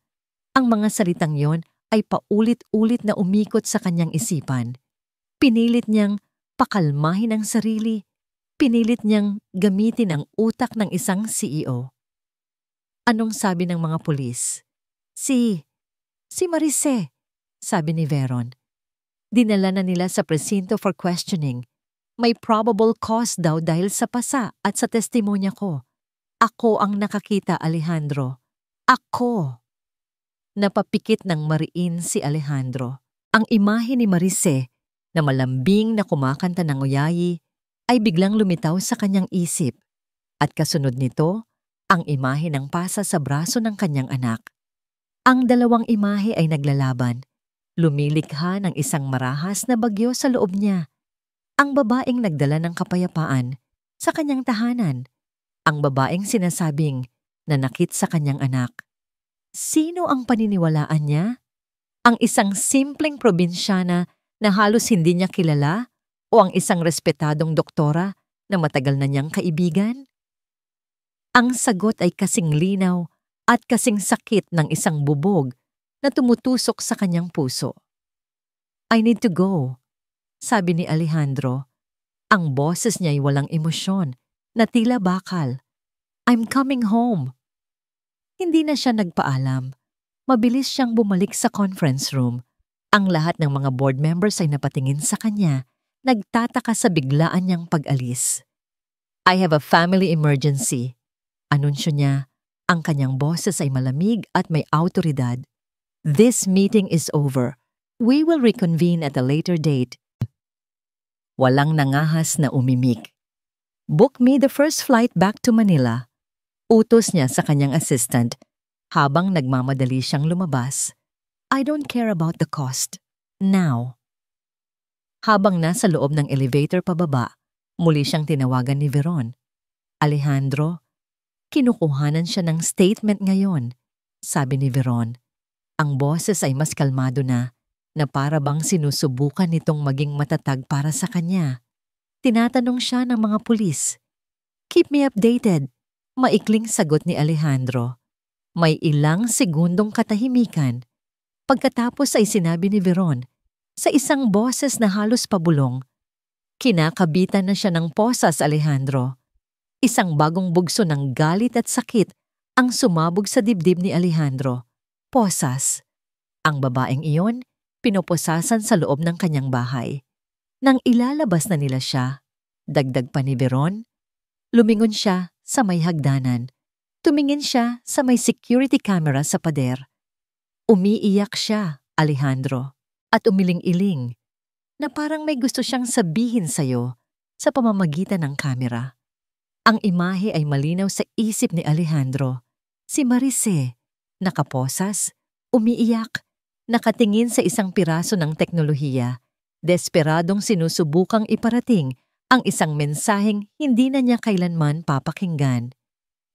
Ang mga salitang yon ay paulit-ulit na umikot sa kanyang isipan. Pinilit niyang pakalmahin ang sarili. Pinilit niyang gamitin ang utak ng isang CEO. Anong sabi ng mga pulis? Si Marice, sabi ni Veron. Dinala na nila sa presinto for questioning. May probable cause daw dahil sa pasa at sa testimonya ko. Ako ang nakakita, Alejandro. Ako! Napapikit ng mariin si Alejandro. Ang imahe ni Marice na malambing na kumakanta ng uyayi ay biglang lumitaw sa kanyang isip. At kasunod nito, ang imahe ng pasa sa braso ng kanyang anak. Ang dalawang imahe ay naglalaban. Lumilikha ng isang marahas na bagyo sa loob niya. Ang babaeng nagdala ng kapayapaan sa kanyang tahanan. Ang babaeng sinasabing nanakit sa kanyang anak. Sino ang paniniwalaan niya? Ang isang simpleng probinsyana na halos hindi niya kilala o ang isang respetadong doktora na matagal na niyang kaibigan? Ang sagot ay kasing linaw at kasing sakit ng isang bubog na tumutusok sa kanyang puso. "I need to go," sabi ni Alejandro. Ang boses niya ay walang emosyon, na tila bakal. "I'm coming home." Hindi na siya nagpaalam. Mabilis siyang bumalik sa conference room. Ang lahat ng mga board members ay napatingin sa kanya, nagtataka sa biglaan niyang pag-alis. "I have a family emergency," anunsyo niya. Ang kanyang boses ay malamig at may awtoridad. "This meeting is over. We will reconvene at a later date." Walang nangahas na umimik. "Book me the first flight back to Manila," utos niya sa kanyang assistant habang nagmamadali siyang lumabas. "I don't care about the cost. Now." Habang nasa loob ng elevator pababa, muli siyang tinawagan ni Veron. "Alejandro, kinukuhanan siya ng statement ngayon," sabi ni Veron. Ang boses ay mas kalmado na para bang sinusubukan nitong maging matatag para sa kanya. Tinatanong siya ng mga pulis. "Keep me updated," maikling sagot ni Alejandro. May ilang segundong katahimikan. Pagkatapos ay sinabi ni Veron, sa isang boses na halos pabulong, "Kinakabitan na siya ng posas, Alejandro." Isang bagong bugso ng galit at sakit ang sumabog sa dibdib ni Alejandro. Posas. Ang babaeng iyon, pinoposasan sa loob ng kanyang bahay. Nang ilalabas na nila siya, dagdag pa ni Veron, lumingon siya sa may hagdanan. Tumingin siya sa may security camera sa pader. Umiiyak siya, Alejandro, at umiling-iling na parang may gusto siyang sabihin sa'yo sa pamamagitan ng kamera. Ang imahe ay malinaw sa isip ni Alejandro. Si Marice, nakaposas, umiiyak, nakatingin sa isang piraso ng teknolohiya, desperadong sinusubukang iparating ang isang mensaheng hindi na niya kailanman papakinggan.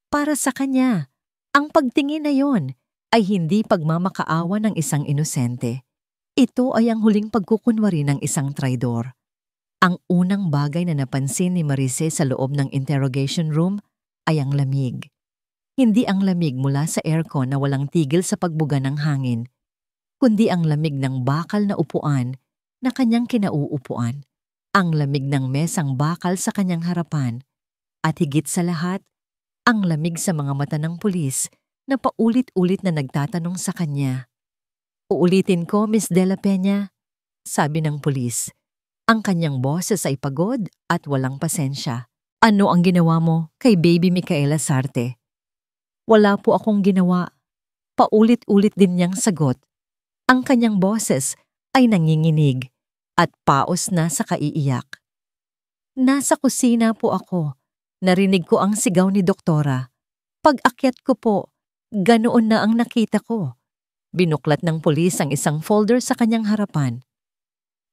Para sa kanya, ang pagtingin na yon ay hindi pagmamakaawa ng isang inosente. Ito ay ang huling pagkukunwari ng isang traidor. Ang unang bagay na napansin ni Marice sa loob ng interrogation room ay ang lamig. Hindi ang lamig mula sa aircon na walang tigil sa pagbuga ng hangin, kundi ang lamig ng bakal na upuan na kanyang kinauupuan, ang lamig ng mesang bakal sa kanyang harapan, at higit sa lahat, ang lamig sa mga mata ng pulis na paulit-ulit na nagtatanong sa kanya. "Uulitin ko, Miss De La Peña," sabi ng pulis. Ang kanyang boses ay pagod at walang pasensya. "Ano ang ginawa mo kay Baby Micaela Sarte?" "Wala po akong ginawa." Paulit-ulit din niyang sagot. Ang kanyang boses ay nanginginig at paos na sa kaiiyak. "Nasa kusina po ako. Narinig ko ang sigaw ni Doktora. Pag-akyat ko po, ganoon na ang nakita ko." Binuklat ng pulis ang isang folder sa kanyang harapan.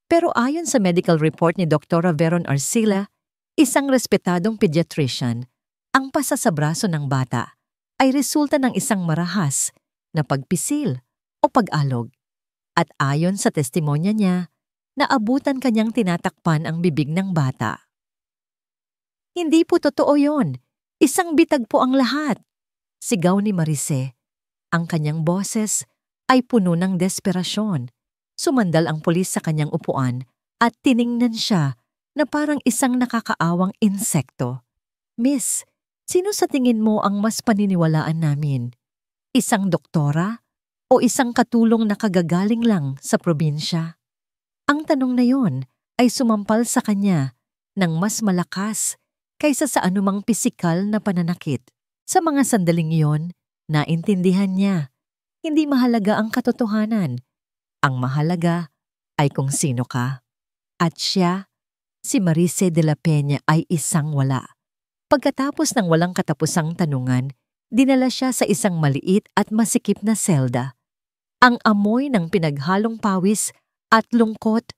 Pero ayon sa medical report ni Dr. Veron Arcila, isang respetadong pediatrician, ang pasa sa braso ng bata ay resulta ng isang marahas na pagpisil o pag-alog. At ayon sa testimonya niya, naabutan kanyang tinatakpan ang bibig ng bata. "Hindi po totoo yon. Isang bitag po ang lahat," sigaw ni Marice. Ang kanyang boses ay puno ng desperasyon. Sumandal ang pulis sa kanyang upuan at tiningnan siya na parang isang nakakaawang insekto. "Miss, sino sa tingin mo ang mas paniniwalaan namin? Isang doktora o isang katulong na kagagaling lang sa probinsya?" Ang tanong na yon ay sumampal sa kanya ng mas malakas kaysa sa anumang pisikal na pananakit. Sa mga sandaling iyon, naintindihan niya, hindi mahalaga ang katotohanan. Ang mahalaga ay kung sino ka. At siya, si Marice de la Peña, ay isang wala. Pagkatapos ng walang katapusang tanungan, dinala siya sa isang maliit at masikip na selda. Ang amoy ng pinaghalong pawis at lungkot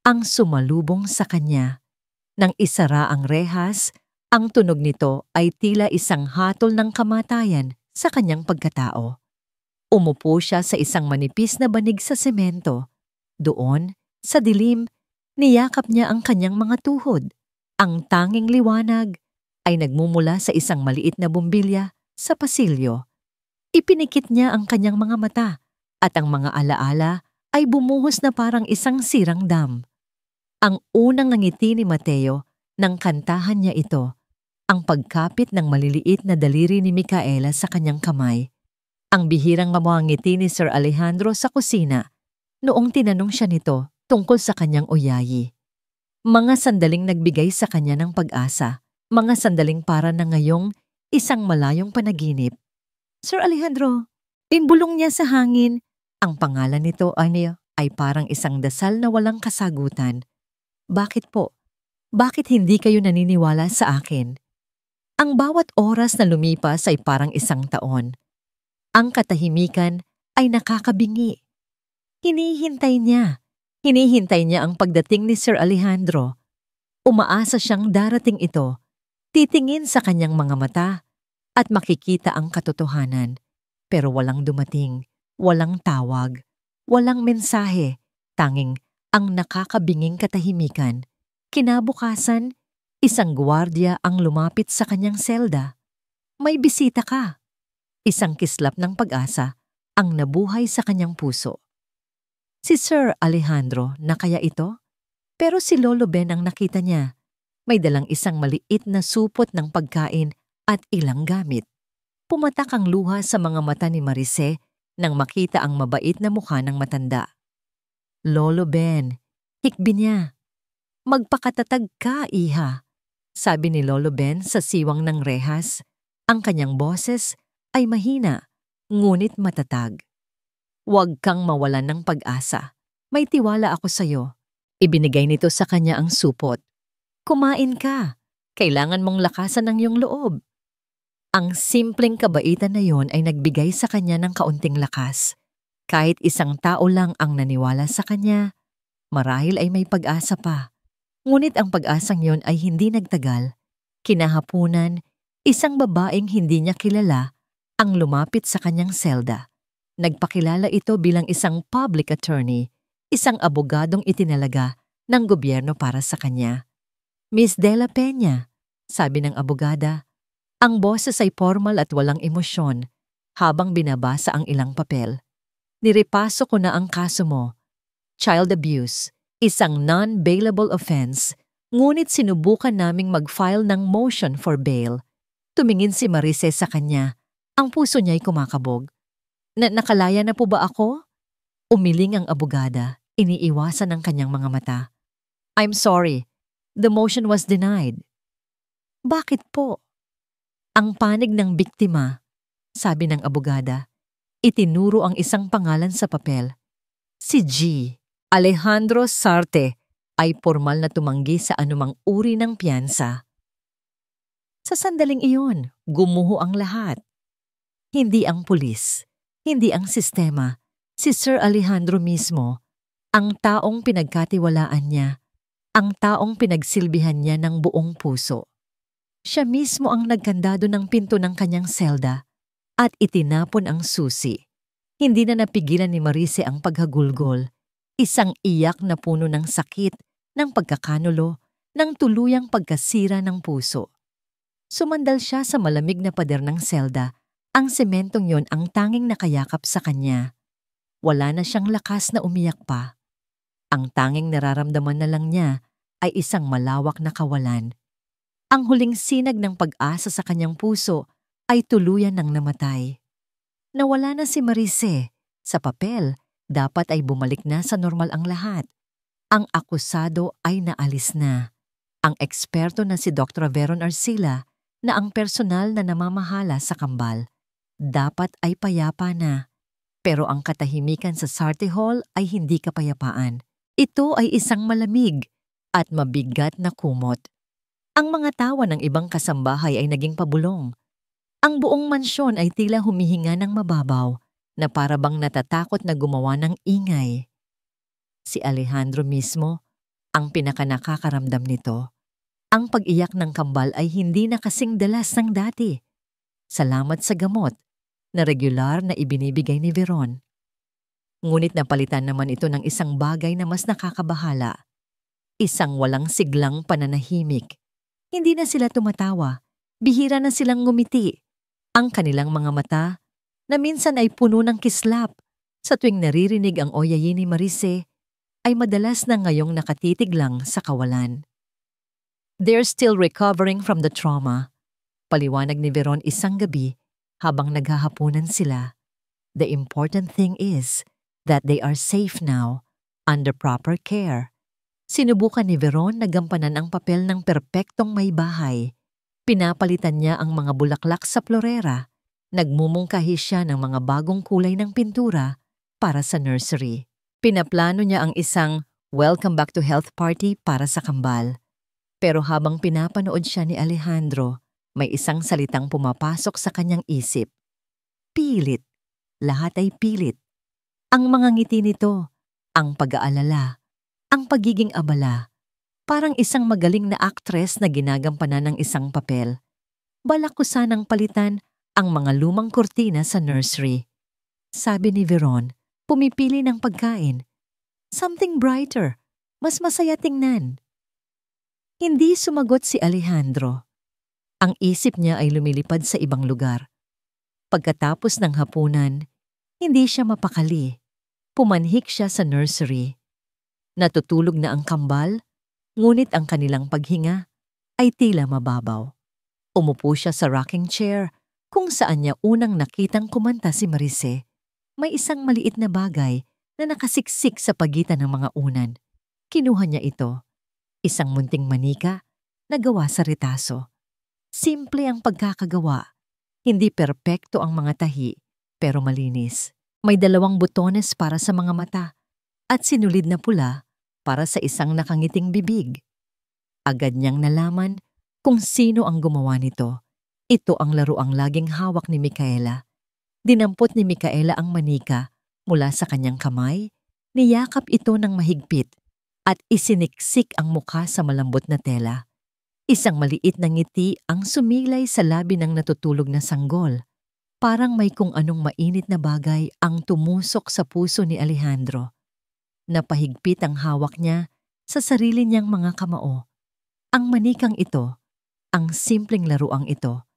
ang sumalubong sa kanya. Nang isara ang rehas, ang tunog nito ay tila isang hatol ng kamatayan sa kanyang pagkatao. Umupo siya sa isang manipis na banig sa semento. Doon, sa dilim, niyakap niya ang kanyang mga tuhod. Ang tanging liwanag ay nagmumula sa isang maliit na bumbilya sa pasilyo. Ipinikit niya ang kanyang mga mata at ang mga alaala ay bumuhos na parang isang sirang dam. Ang unang ngiti ni Mateo nang kantahan niya ito, ang pagkapit ng maliliit na daliri ni Micaela sa kanyang kamay. Ang bihirang ngiti ni Sir Alejandro sa kusina noong tinanong siya nito tungkol sa kanyang uyayi. Mga sandaling nagbigay sa kanya ng pag-asa, mga sandaling para na ngayong isang malayong panaginip. "Sir Alejandro," imbulong niya sa hangin. Ang pangalan nito ay parang isang dasal na walang kasagutan. "Bakit po? Bakit hindi kayo naniniwala sa akin?" Ang bawat oras na lumipas ay parang isang taon. Ang katahimikan ay nakakabingi. Hinihintay niya ang pagdating ni Sir Alejandro. Umaasa siyang darating ito, titingin sa kanyang mga mata at makikita ang katotohanan. Pero walang dumating, walang tawag, walang mensahe, tanging ang nakakabinging katahimikan. Kinabukasan, isang gwardiya ang lumapit sa kanyang selda. "May bisita ka." Isang kislap ng pag-asa ang nabuhay sa kanyang puso. Si Sir Alejandro na kaya ito? Pero si Lolo Ben ang nakita niya. May dalang isang maliit na supot ng pagkain at ilang gamit. Pumatak ang luha sa mga mata ni Marice nang makita ang mabait na mukha ng matanda. "Lolo Ben," hikbi niya. "Magpakatatag ka, iha," sabi ni Lolo Ben sa siwang ng rehas. Ang kanyang boses ay mahina, ngunit matatag. "Huwag kang mawalan ng pag-asa. May tiwala ako sa'yo." Ibinigay nito sa kanya ang supot. "Kumain ka. Kailangan mong lakasan ang iyong loob." Ang simpleng kabaitan na yon ay nagbigay sa kanya ng kaunting lakas. Kahit isang tao lang ang naniwala sa kanya, marahil ay may pag-asa pa. Ngunit ang pag-asang yon ay hindi nagtagal. Kinahapunan, isang babaeng hindi niya kilala ang lumapit sa kanyang selda. Nagpakilala ito bilang isang public attorney, isang abogadong itinalaga ng gobyerno para sa kanya. Miss De La Peña, sabi ng abogada. Ang boses ay formal at walang emosyon habang binabasa ang ilang papel. Nirepaso ko na ang kaso mo. Child abuse, isang non-bailable offense, ngunit sinubukan naming mag-file ng motion for bail. Tumingin si Marice sa kanya. Ang puso niya'y kumakabog. Nakalaya na po ba ako? Umiling ang abogada, iniiwasan ang kanyang mga mata. I'm sorry, the motion was denied. Bakit po? Ang panig ng biktima, sabi ng abogada. Itinuro ang isang pangalan sa papel. Si G. Alejandro Sarte ay formal na tumanggi sa anumang uri ng piyansa. Sa sandaling iyon, gumuho ang lahat. Hindi ang pulis, hindi ang sistema, si Sir Alejandro mismo, ang taong pinagkatiwalaan niya, ang taong pinagsilbihan niya ng buong puso. Siya mismo ang nagkandado ng pinto ng kanyang selda at itinapon ang susi. Hindi na napigilan ni Marice ang paghagulgol, isang iyak na puno ng sakit, ng pagkakanulo, ng tuluyang pagkasira ng puso. Sumandal siya sa malamig na pader ng selda, ang sementong yon ang tanging nakayakap sa kanya. Wala na siyang lakas na umiyak pa. Ang tanging nararamdaman na lang niya ay isang malawak na kawalan. Ang huling sinag ng pag-asa sa kanyang puso ay tuluyan ng namatay. Nawala na si Marice. Sa papel, dapat ay bumalik na sa normal ang lahat. Ang akusado ay naalis na. Ang eksperto na si Dr. Veron Arcila na ang personal na namamahala sa kambal, dapat ay payapa na. Pero ang katahimikan sa Sarte Hall ay hindi kapayapaan. Ito ay isang malamig at mabigat na kumot. Ang mga tawa ng ibang kasambahay ay naging pabulong. Ang buong mansyon ay tila humihinga ng mababaw na para bang natatakot na gumawa ng ingay. Si Alejandro mismo ang pinakanakakaramdam nito. Ang pag-iyak ng kambal ay hindi na kasing dalas ng dati. Salamat sa gamot na regular na ibinibigay ni Veron. Ngunit napalitan naman ito ng isang bagay na mas nakakabahala. Isang walang siglang pananahimik. Hindi na sila tumatawa, bihira na silang ngumiti. Ang kanilang mga mata, na minsan ay puno ng kislap, sa tuwing naririnig ang oyayin ni Marice, ay madalas na ngayong nakatitig lang sa kawalan. They're still recovering from the trauma. Paliwanag ni Veron isang gabi habang naghahapunan sila. The important thing is that they are safe now, under proper care. Sinubukan ni Veron na gampanan ang papel ng perpektong may bahay. Pinapalitan niya ang mga bulaklak sa florera. Nagmumungkahi siya ng mga bagong kulay ng pintura para sa nursery. Pinaplano niya ang isang welcome back to health party para sa kambal. Pero habang pinapanood siya ni Alejandro, may isang salitang pumapasok sa kanyang isip. Pilit. Lahat ay pilit. Ang mga ngiti nito, ang pag-aalala, ang pagiging abala, parang isang magaling na aktres na ginagampanan ng isang papel. Balak ko sanang palitan ang mga lumang kurtina sa nursery. Sabi ni Veron, pumipili ng pagkain. Something brighter, mas masaya tingnan. Hindi sumagot si Alejandro. Ang isip niya ay lumilipad sa ibang lugar. Pagkatapos ng hapunan, hindi siya mapakali. Pumanhik siya sa nursery. Natutulog na ang kambal, ngunit ang kanilang paghinga ay tila mababaw. Umupo siya sa rocking chair kung saan niya unang nakitang kumanta si Marice. May isang maliit na bagay na nakasiksik sa pagitan ng mga unan. Kinuha niya ito. Isang munting manika na gawa sa retaso. Simple ang pagkakagawa. Hindi perpekto ang mga tahi, pero malinis. May 2 butones para sa mga mata at sinulid na pula para sa isang nakangiting bibig. Agad niyang nalaman kung sino ang gumawa nito. Ito ang laruang laging hawak ni Micaela. Dinampot ni Micaela ang manika mula sa kanyang kamay, niyakap ito ng mahigpit at isiniksik ang mukha sa malambot na tela. Isang maliit na ngiti ang sumilay sa labi ng natutulog na sanggol. Parang may kung anong mainit na bagay ang tumusok sa puso ni Alejandro. Napahigpit ang hawak niya sa sarili niyang mga kamao. Ang manikang ito, ang simpleng laruang ito,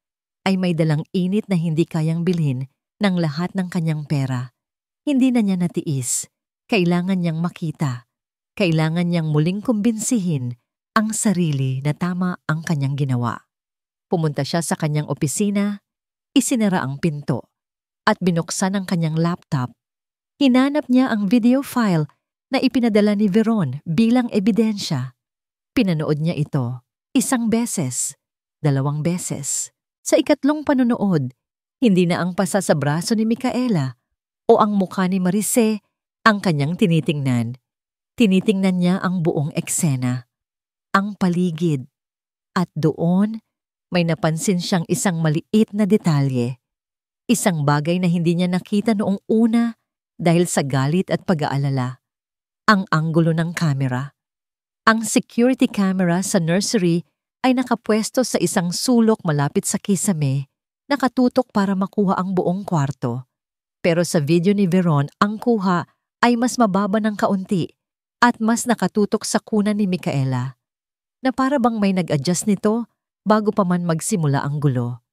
ay may dalang init na hindi kayang bilhin ng lahat ng kanyang pera. Hindi na niya natiis. Kailangan niyang makita. Kailangan niyang muling kumbinsihin ang sarili na tama ang kanyang ginawa. Pumunta siya sa kanyang opisina, isinara ang pinto, at binuksan ang kanyang laptop. Hinanap niya ang video file na ipinadala ni Veron bilang ebidensya. Pinanood niya ito 1 beses, 2 beses. Sa ikatlong panonood, hindi na ang pasa sa braso ni Micaela o ang mukha ni Marice ang kanyang tinitingnan. Tinitingnan niya ang buong eksena, ang paligid. At doon, may napansin siyang isang maliit na detalye. Isang bagay na hindi niya nakita noong una dahil sa galit at pag-aalala. Ang anggulo ng kamera. Ang security camera sa nursery ay nakapwesto sa isang sulok malapit sa kisame, nakatutok para makuha ang buong kwarto. Pero sa video ni Veron, ang kuha ay mas mababa ng kaunti at mas nakatutok sa kuna ni Micaela, na para bang may nag-adjust nito bago pa man magsimula ang gulo.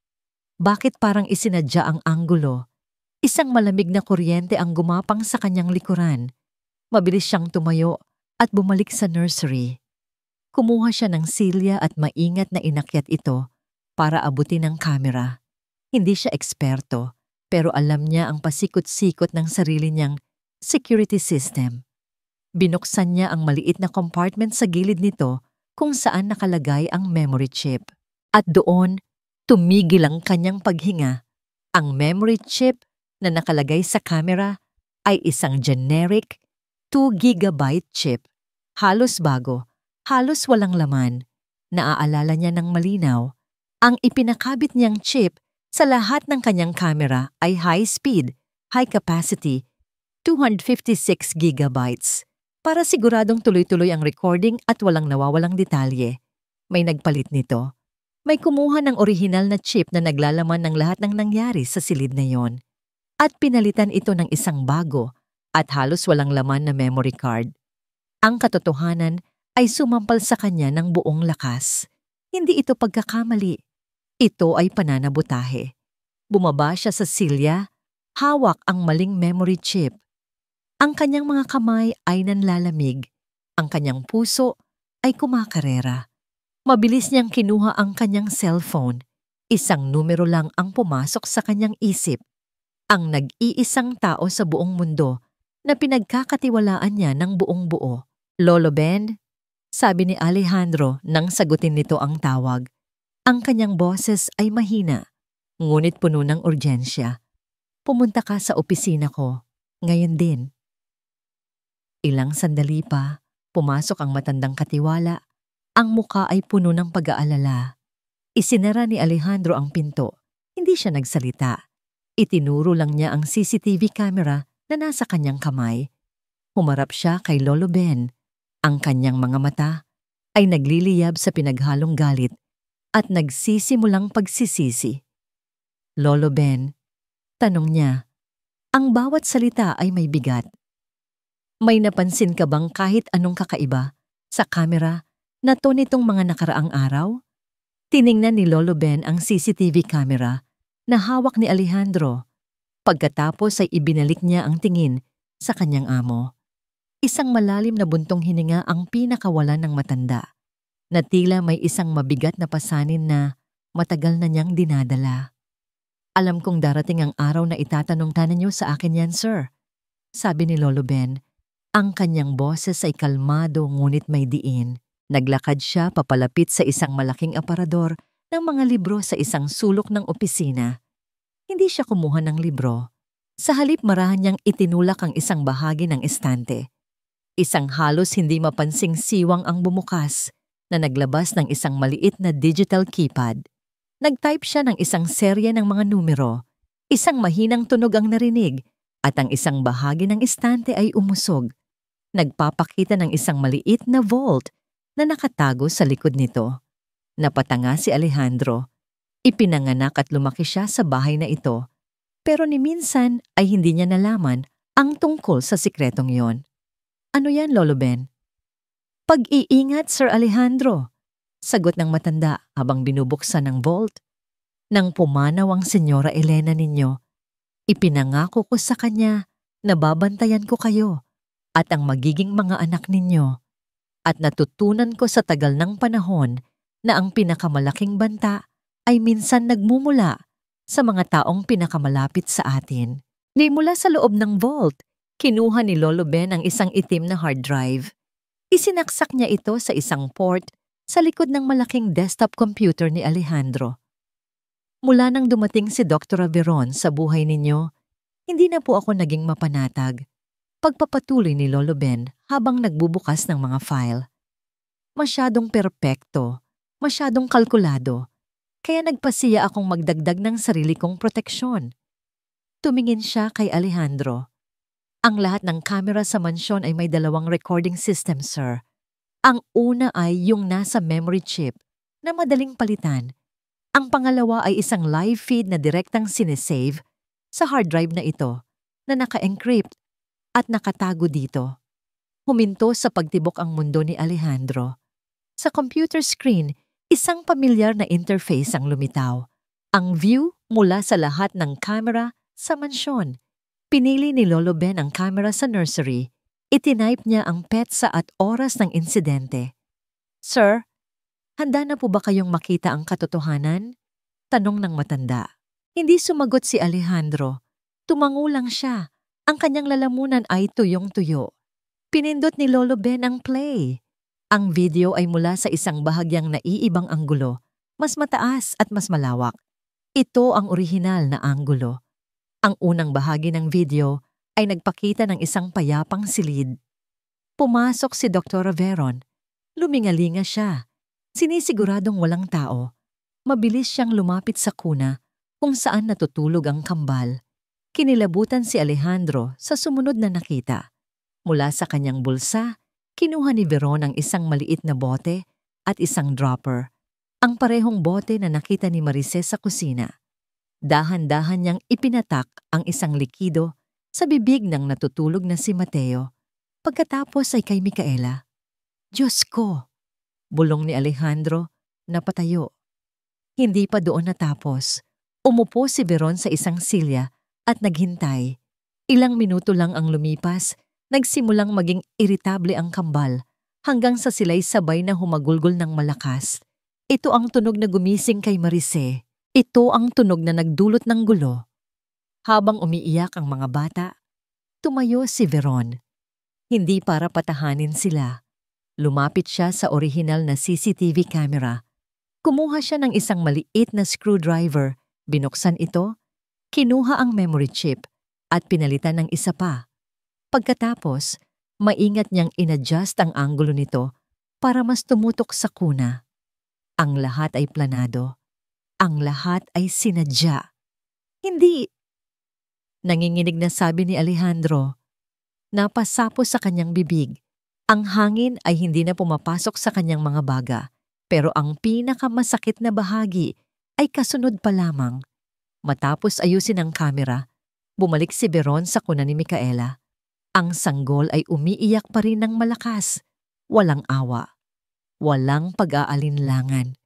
Bakit parang isinadya ang anggulo? Isang malamig na kuryente ang gumapang sa kanyang likuran. Mabilis siyang tumayo at bumalik sa nursery. Kumuha siya ng silya at maingat na inakyat ito para abutin ang kamera. Hindi siya eksperto, pero alam niya ang pasikot-sikot ng sarili niyang security system. Binuksan niya ang maliit na compartment sa gilid nito kung saan nakalagay ang memory chip. At doon, tumigil ang kanyang paghinga. Ang memory chip na nakalagay sa camera ay isang generic 2 GB chip. Halos bago, halos walang laman. Naaalala niya ng malinaw. Ang ipinakabit niyang chip sa lahat ng kanyang camera ay high-speed, high-capacity, 256 GB. Para siguradong tuloy-tuloy ang recording at walang nawawalang detalye. May nagpalit nito. May kumuha ng orihinal na chip na naglalaman ng lahat ng nangyari sa silid na yon. At pinalitan ito ng isang bago at halos walang laman na memory card. Ang katotohanan ay sumampal sa kanya ng buong lakas. Hindi ito pagkakamali. Ito ay pananabutahe. Bumaba siya sa silya, hawak ang maling memory chip. Ang kanyang mga kamay ay nanlalamig. Ang kanyang puso ay kumakarera. Mabilis niyang kinuha ang kanyang cellphone. Isang numero lang ang pumasok sa kanyang isip. Ang nag-iisang tao sa buong mundo na pinagkakatiwalaan niya ng buong buo. Lolo Ben? Sabi ni Alejandro nang sagutin nito ang tawag. Ang kanyang boses ay mahina, ngunit puno ng urgensya. Pumunta ka sa opisina ko, ngayon din. Ilang sandali pa, pumasok ang matandang katiwala. Ang muka ay puno ng pag-aalala. Isinara ni Alejandro ang pinto. Hindi siya nagsalita. Itinuro lang niya ang CCTV camera na nasa kanyang kamay. Humarap siya kay Lolo Ben. Ang kanyang mga mata ay nagliliyab sa pinaghalong galit at nagsisimulang pagsisisi. Lolo Ben, tanong niya, ang bawat salita ay may bigat. May napansin ka bang kahit anong kakaiba sa kamera na to nitong mga nakaraang araw? Tiningnan ni Lolo Ben ang CCTV camera na hawak ni Alejandro. Pagkatapos ay ibinalik niya ang tingin sa kanyang amo. Isang malalim na buntong hininga ang pinakawalan ng matanda, na tila may isang mabigat na pasanin na matagal na niyang dinadala. Alam kong darating ang araw na itatanong-tanan niyo sa akin yan, sir. Sabi ni Lolo Ben. Ang kanyang boses ay kalmado ngunit may diin. Naglakad siya papalapit sa isang malaking aparador ng mga libro sa isang sulok ng opisina. Hindi siya kumuha ng libro. Sa halip marahan niyang itinulak ang isang bahagi ng estante. Isang halos hindi mapansing siwang ang bumukas na naglabas ng isang maliit na digital keypad. Nag-type siya ng isang serye ng mga numero. Isang mahinang tunog ang narinig at ang isang bahagi ng istante ay umusog. Nagpapakita ng isang maliit na vault na nakatago sa likod nito. Napatanga si Alejandro. Ipinanganak at lumaki siya sa bahay na ito. Pero ni minsan ay hindi niya nalaman ang tungkol sa sikretong yon. Ano yan, Lolo Ben? Pag-iingat, Sir Alejandro. Sagot ng matanda habang binubuksan ng vault. Nang pumanaw ang Senyora Elena ninyo, ipinangako ko sa kanya na babantayan ko kayo at ang magiging mga anak ninyo. At natutunan ko sa tagal ng panahon na ang pinakamalaking banta ay minsan nagmumula sa mga taong pinakamalapit sa atin. Di mula sa loob ng vault, kinuha ni Lolo Ben ang isang itim na hard drive. Isinaksak niya ito sa isang port sa likod ng malaking desktop computer ni Alejandro. Mula nang dumating si Dr. Veron sa buhay ninyo, hindi na po ako naging mapanatag. Pagpapatuloy ni Lolo Ben habang nagbubukas ng mga file. Masyadong perpekto, masyadong kalkulado, kaya nagpasiya akong magdagdag ng sarili kong proteksyon. Tumingin siya kay Alejandro. Ang lahat ng kamera sa mansyon ay may 2 recording system, sir. Ang una ay yung nasa memory chip na madaling palitan. Ang pangalawa ay isang live feed na direktang sinesave sa hard drive na ito na naka-encrypt at nakatago dito. Huminto sa pagtibok ang mundo ni Alejandro. Sa computer screen, isang pamilyar na interface ang lumitaw. Ang view mula sa lahat ng kamera sa mansyon. Pinili ni Lolo Ben ang camera sa nursery. Itinipe niya ang petsa at oras ng insidente. Sir, handa na po ba kayong makita ang katotohanan? Tanong ng matanda. Hindi sumagot si Alejandro. Tumango lang siya. Ang kanyang lalamunan ay tuyong-tuyo. Pinindot ni Lolo Ben ang play. Ang video ay mula sa isang bahagyang naiibang anggulo, mas mataas at mas malawak. Ito ang orihinal na anggulo. Ang unang bahagi ng video ay nagpakita ng isang payapang silid. Pumasok si Dr. Veron. Lumingalinga siya. Sinisiguradong walang tao. Mabilis siyang lumapit sa kuna kung saan natutulog ang kambal. Kinilabutan si Alejandro sa sumunod na nakita. Mula sa kanyang bulsa, kinuha ni Veron ang isang maliit na bote at isang dropper. Ang parehong bote na nakita ni Marice sa kusina. Dahan-dahan niyang ipinatak ang isang likido sa bibig ng natutulog na si Mateo. Pagkatapos ay kay Micaela. Diyos ko! Bulong ni Alejandro, napatayo. Hindi pa doon natapos. Umupo si Veron sa isang silya at naghintay. Ilang minuto lang ang lumipas, nagsimulang maging iritable ang kambal hanggang sa sila'y sabay na humagulgol ng malakas. Ito ang tunog na gumising kay Marice. Ito ang tunog na nagdulot ng gulo. Habang umiiyak ang mga bata, tumayo si Veron. Hindi para patahanin sila. Lumapit siya sa orihinal na CCTV camera. Kumuha siya ng isang maliit na screwdriver, binuksan ito, kinuha ang memory chip at pinalitan ng isa pa. Pagkatapos, maingat niyang inadjust ang anggulo nito para mas tumutok sa kuna. Ang lahat ay planado. Ang lahat ay sinadya. Hindi. Nanginginig na sabi ni Alejandro. Napasapo sa kanyang bibig. Ang hangin ay hindi na pumapasok sa kanyang mga baga, pero ang pinakamasakit na bahagi ay kasunod pa lamang. Matapos ayusin ang kamera, bumalik si Veron sa kuna ni Micaela. Ang sanggol ay umiiyak pa rin ng malakas. Walang awa. Walang pag-aalinlangan.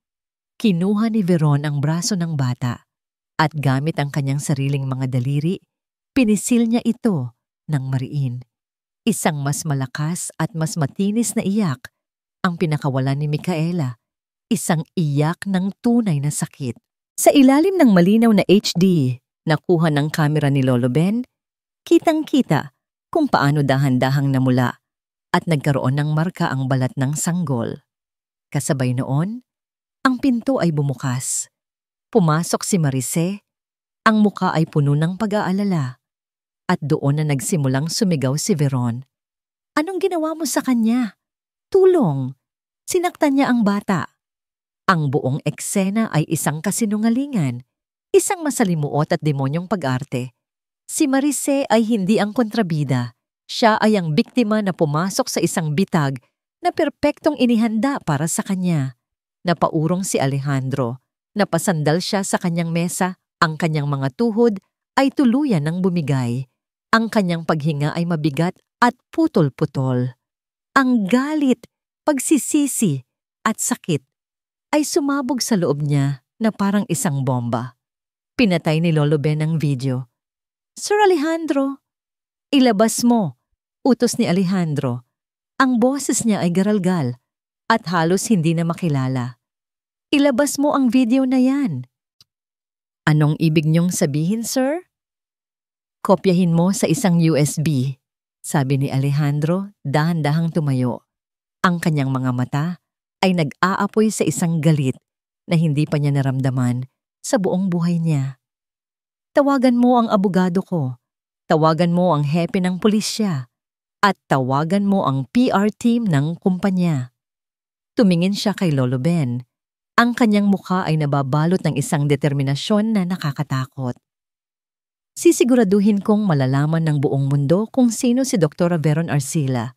Kinuha ni Veron ang braso ng bata at gamit ang kanyang sariling mga daliri, pinisil niya ito ng mariin. Isang mas malakas at mas matinis na iyak ang pinakawalan ni Micaela. Isang iyak ng tunay na sakit. Sa ilalim ng malinaw na HD na kuha ng kamera ni Lolo Ben, kitang-kita kung paano dahan-dahang namula at nagkaroon ng marka ang balat ng sanggol. Kasabay noon, ang pinto ay bumukas. Pumasok si Marice. Ang muka ay puno ng pag-aalala. At doon na nagsimulang sumigaw si Veron. Anong ginawa mo sa kanya? Tulong! Sinaktan niya ang bata. Ang buong eksena ay isang kasinungalingan, isang masalimuot at demonyong pag-arte. Si Marise ay hindi ang kontrabida. Siya ay ang biktima na pumasok sa isang bitag na perpektong inihanda para sa kanya. Napaurong si Alejandro. Napasandal siya sa kanyang mesa. Ang kanyang mga tuhod ay tuluyan ng bumigay. Ang kanyang paghinga ay mabigat at putol-putol. Ang galit, pagsisisi at sakit ay sumabog sa loob niya na parang isang bomba. Pinatay ni Lolo Ben ang video. "Sir Alejandro, ilabas mo," utos ni Alejandro. Ang boses niya ay garalgal at halos hindi na makilala. "Ilabas mo ang video na yan." "Anong ibig niyong sabihin, sir?" "Kopyahin mo sa isang USB," sabi ni Alejandro, dahan-dahang tumayo. Ang kanyang mga mata ay nag-aapoy sa isang galit na hindi pa niya naramdaman sa buong buhay niya. "Tawagan mo ang abogado ko, tawagan mo ang hepe ng pulisya, at tawagan mo ang PR team ng kumpanya." Tumingin siya kay Lolo Ben. Ang kanyang mukha ay nababalot ng isang determinasyon na nakakatakot. "Sisiguraduhin kong malalaman ng buong mundo kung sino si Dr. Veron Arcila.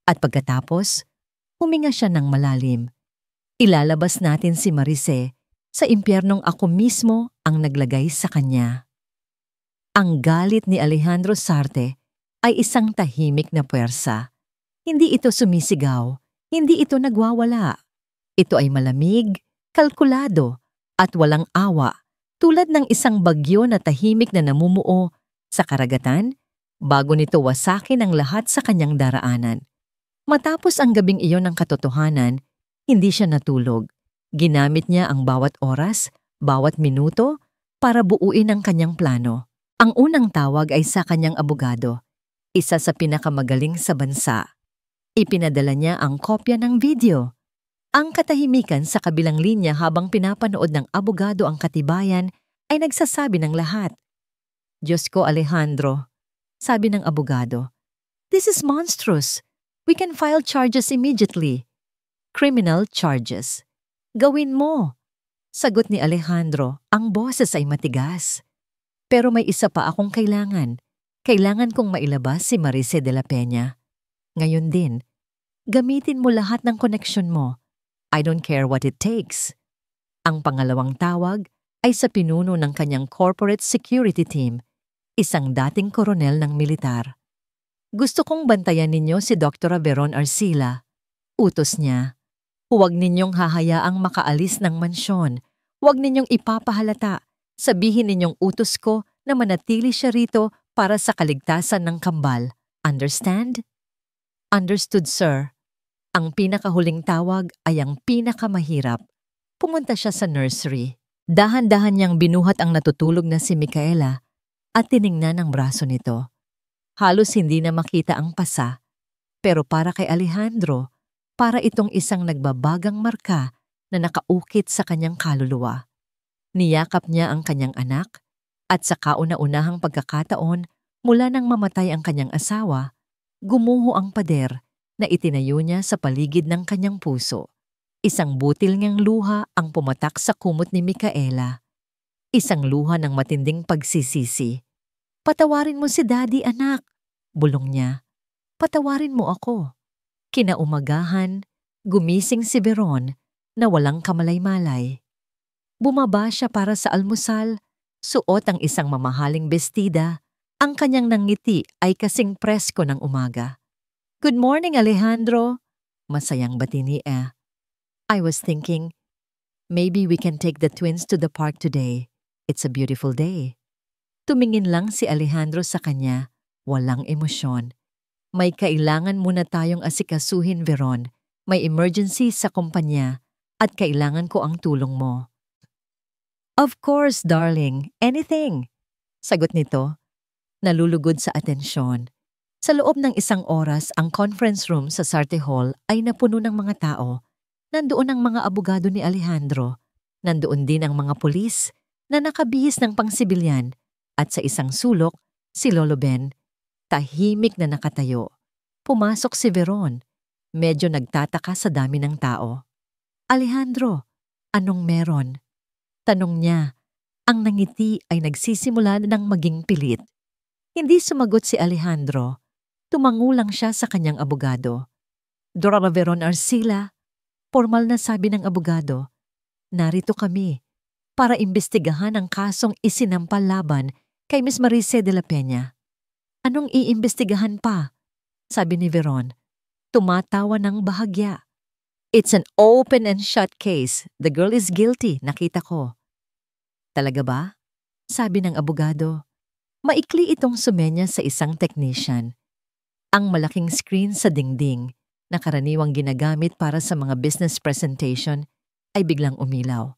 At pagkatapos, huminga siya ng malalim. Ilalabas natin si Marise sa impyernong ako mismo ang naglagay sa kanya." Ang galit ni Alejandro Sarte ay isang tahimik na puwersa. Hindi ito sumisigaw, hindi ito nagwawala. Ito ay malamig, kalkulado, at walang awa, tulad ng isang bagyo na tahimik na namumuo sa karagatan bago nito wasakin ang lahat sa kanyang daraanan. Matapos ang gabing iyon ng katotohanan, hindi siya natulog. Ginamit niya ang bawat oras, bawat minuto, para buuin ang kanyang plano. Ang unang tawag ay sa kanyang abogado, isa sa pinakamagaling sa bansa. Ipinadala niya ang kopya ng video. Ang katahimikan sa kabilang linya habang pinapanood ng abogado ang katibayan ay nagsasabi ng lahat. "Diyos ko, Alejandro," sabi ng abogado, "this is monstrous. We can file charges immediately. Criminal charges." "Gawin mo," sagot ni Alejandro. Ang boses ay matigas. "Pero may isa pa akong kailangan. Kailangan kong mailabas si Marise de la Peña. Ngayon din, gamitin mo lahat ng koneksyon mo. I don't care what it takes." Ang pangalawang tawag ay sa pinuno ng kanyang corporate security team, isang dating koronel ng militar. "Gusto kong bantayan ninyo si Dr. Veron Arcila," utos niya. "Huwag ninyong hahayaang makaalis ng mansyon. Huwag ninyong ipapahalata. Sabihin ninyong utos ko na manatili siya rito para sa kaligtasan ng kambal. Understand?" "Understood, sir." Ang pinakahuling tawag ay ang pinakamahirap. Pumunta siya sa nursery. Dahan-dahan niyang binuhat ang natutulog na si Micaela at tiningnan ang braso nito. Halos hindi na makita ang pasa, pero para kay Alejandro, para itong isang nagbabagang marka na nakaukit sa kanyang kaluluwa. Niyakap niya ang kanyang anak at sa kauna-unahang pagkakataon mula nang mamatay ang kanyang asawa, gumuho ang pader na itinayo niya sa paligid ng kanyang puso. Isang butil niyang luha ang pumatak sa kumot ni Micaela. Isang luha ng matinding pagsisisi. "Patawarin mo si Daddy, anak," bulong niya. "Patawarin mo ako." Kinaumagahan, gumising si Veron na walang kamalay-malay. Bumaba siya para sa almusal, suot ang isang mamahaling bestida. Ang kanyang nangiti ay kasing presko ng umaga. "Good morning, Alejandro," masayang bati ni "I was thinking, maybe we can take the twins to the park today. It's a beautiful day." Tumingin lang si Alejandro sa kanya, walang emosyon. "May kailangan muna tayong asikasuhin, Veron. May emergency sa kumpanya at kailangan ko ang tulong mo." "Of course, darling. Anything," sagot nito. Nalulugod sa atensyon. Sa loob ng isang oras, ang conference room sa Sarte Hall ay napuno ng mga tao. Nandoon ang mga abogado ni Alejandro. Nandoon din ang mga pulis na nakabihis ng pangsibilyan. At sa isang sulok, si Lolo Ben, tahimik na nakatayo. Pumasok si Veron. Medyo nagtataka sa dami ng tao. "Alejandro, Anong meron? Tanong niya. Ang nangiti ay nagsisimula ng maging pilit. Hindi sumagot si Alejandro. Tumango lang siya sa kanyang abogado. Dora Veron Arcila, formal na sabi ng abogado, narito kami para imbestigahan ang kasong isinampal laban kay Miss Marice de la Peña. Anong iimbestigahan pa? Sabi ni Veron. Tumatawa ng bahagya. It's an open and shut case. The girl is guilty, nakita ko. Talaga ba? Sabi ng abogado. Maikli itong sumenya sa isang technician. Ang malaking screen sa dingding na karaniwang ginagamit para sa mga business presentation ay biglang umilaw.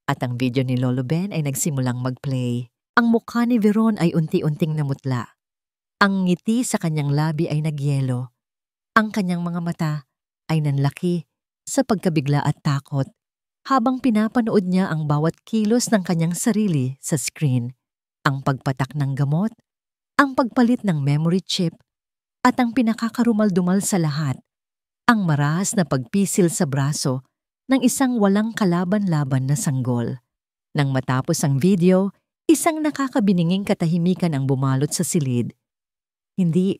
At ang video ni Lolo Ben ay nagsimulang mag-play. Ang mukha ni Veron ay unti-unting namutla. Ang ngiti sa kanyang labi ay nagyelo. Ang kanyang mga mata ay nanlaki sa pagkabigla at takot habang pinapanood niya ang bawat kilos ng kanyang sarili sa screen. Ang pagpatak ng gamot, ang pagpalit ng memory chip, at ang pinakakarumal-dumal sa lahat, ang marahas na pagpisil sa braso ng isang walang kalaban-laban na sanggol. Nang matapos ang video, isang nakakabininging katahimikan ang bumalot sa silid. Hindi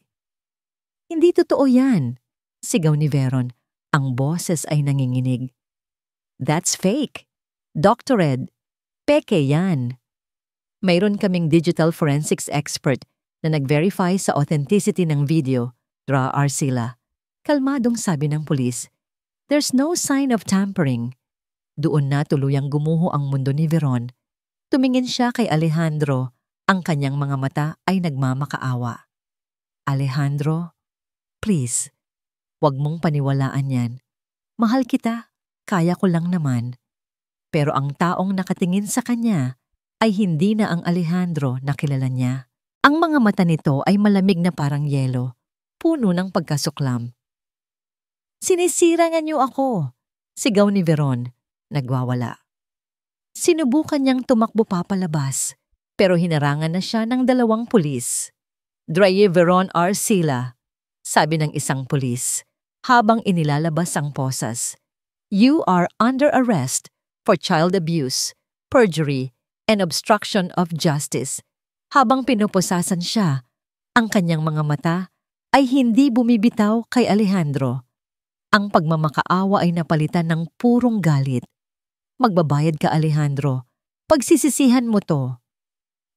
totoo yan, sigaw ni Veron. Ang boses ay nanginginig. That's fake. Dr. Ed, peke yan. Mayroon kaming digital forensics expert na nag-verify sa authenticity ng video, Dra Arcila. Kalmadong sabi ng pulis. There's no sign of tampering. Doon na tuluyang gumuho ang mundo ni Veron. Tumingin siya kay Alejandro. Ang kanyang mga mata ay nagmamakaawa. Alejandro, please, wag mong paniwalaan yan. Mahal kita, kaya ko lang naman. Pero ang taong nakatingin sa kanya ay hindi na ang Alejandro na kilala niya. Ang mga mata nito ay malamig na parang yelo, puno ng pagkasuklam. Sinisira nga niyo ako, sigaw ni Veron, nagwawala. Sinubukan niyang tumakbo papalabas, pero hinarangan na siya ng 2 pulis. Draye Veron Arcila, sabi ng isang pulis, habang inilalabas ang posas. You are under arrest for child abuse, perjury, and obstruction of justice. Habang pinupusasan siya, ang kanyang mga mata ay hindi bumibitaw kay Alejandro. Ang pagmamakaawa ay napalitan ng purong galit. Magbabayad ka, Alejandro. Pagsisisihan mo to.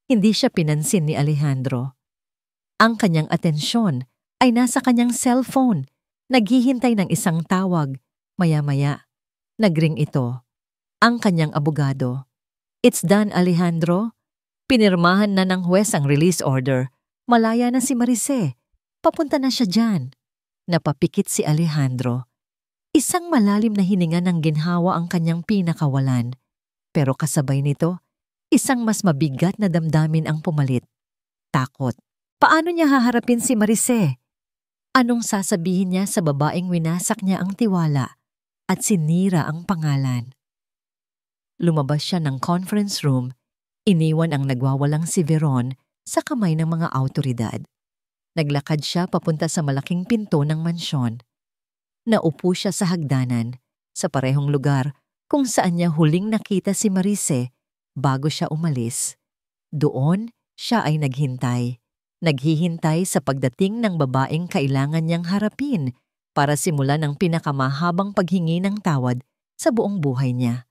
Hindi siya pinansin ni Alejandro. Ang kanyang atensyon ay nasa kanyang cellphone, naghihintay ng isang tawag. Maya-maya, nagring ito. Ang kanyang abogado. It's done, Alejandro. Pinirmahan na ng huwes ang release order. Malaya na si Marice. Papunta na siya dyan. Napapikit si Alejandro. Isang malalim na hininga ng ginhawa ang kanyang pinakawalan. Pero kasabay nito, isang mas mabigat na damdamin ang pumalit. Takot. Paano niya haharapin si Marice? Anong sasabihin niya sa babaeng winasak niya ang tiwala at sinira ang pangalan? Lumabas siya ng conference room. Iniwan ang nagwawalang si Veron sa kamay ng mga awtoridad. Naglakad siya papunta sa malaking pinto ng mansyon. Naupo siya sa hagdanan, sa parehong lugar kung saan niya huling nakita si Marice bago siya umalis. Doon, siya ay naghintay. Naghihintay sa pagdating ng babaeng kailangan niyang harapin para simulan ang pinakamahabang paghingi ng tawad sa buong buhay niya.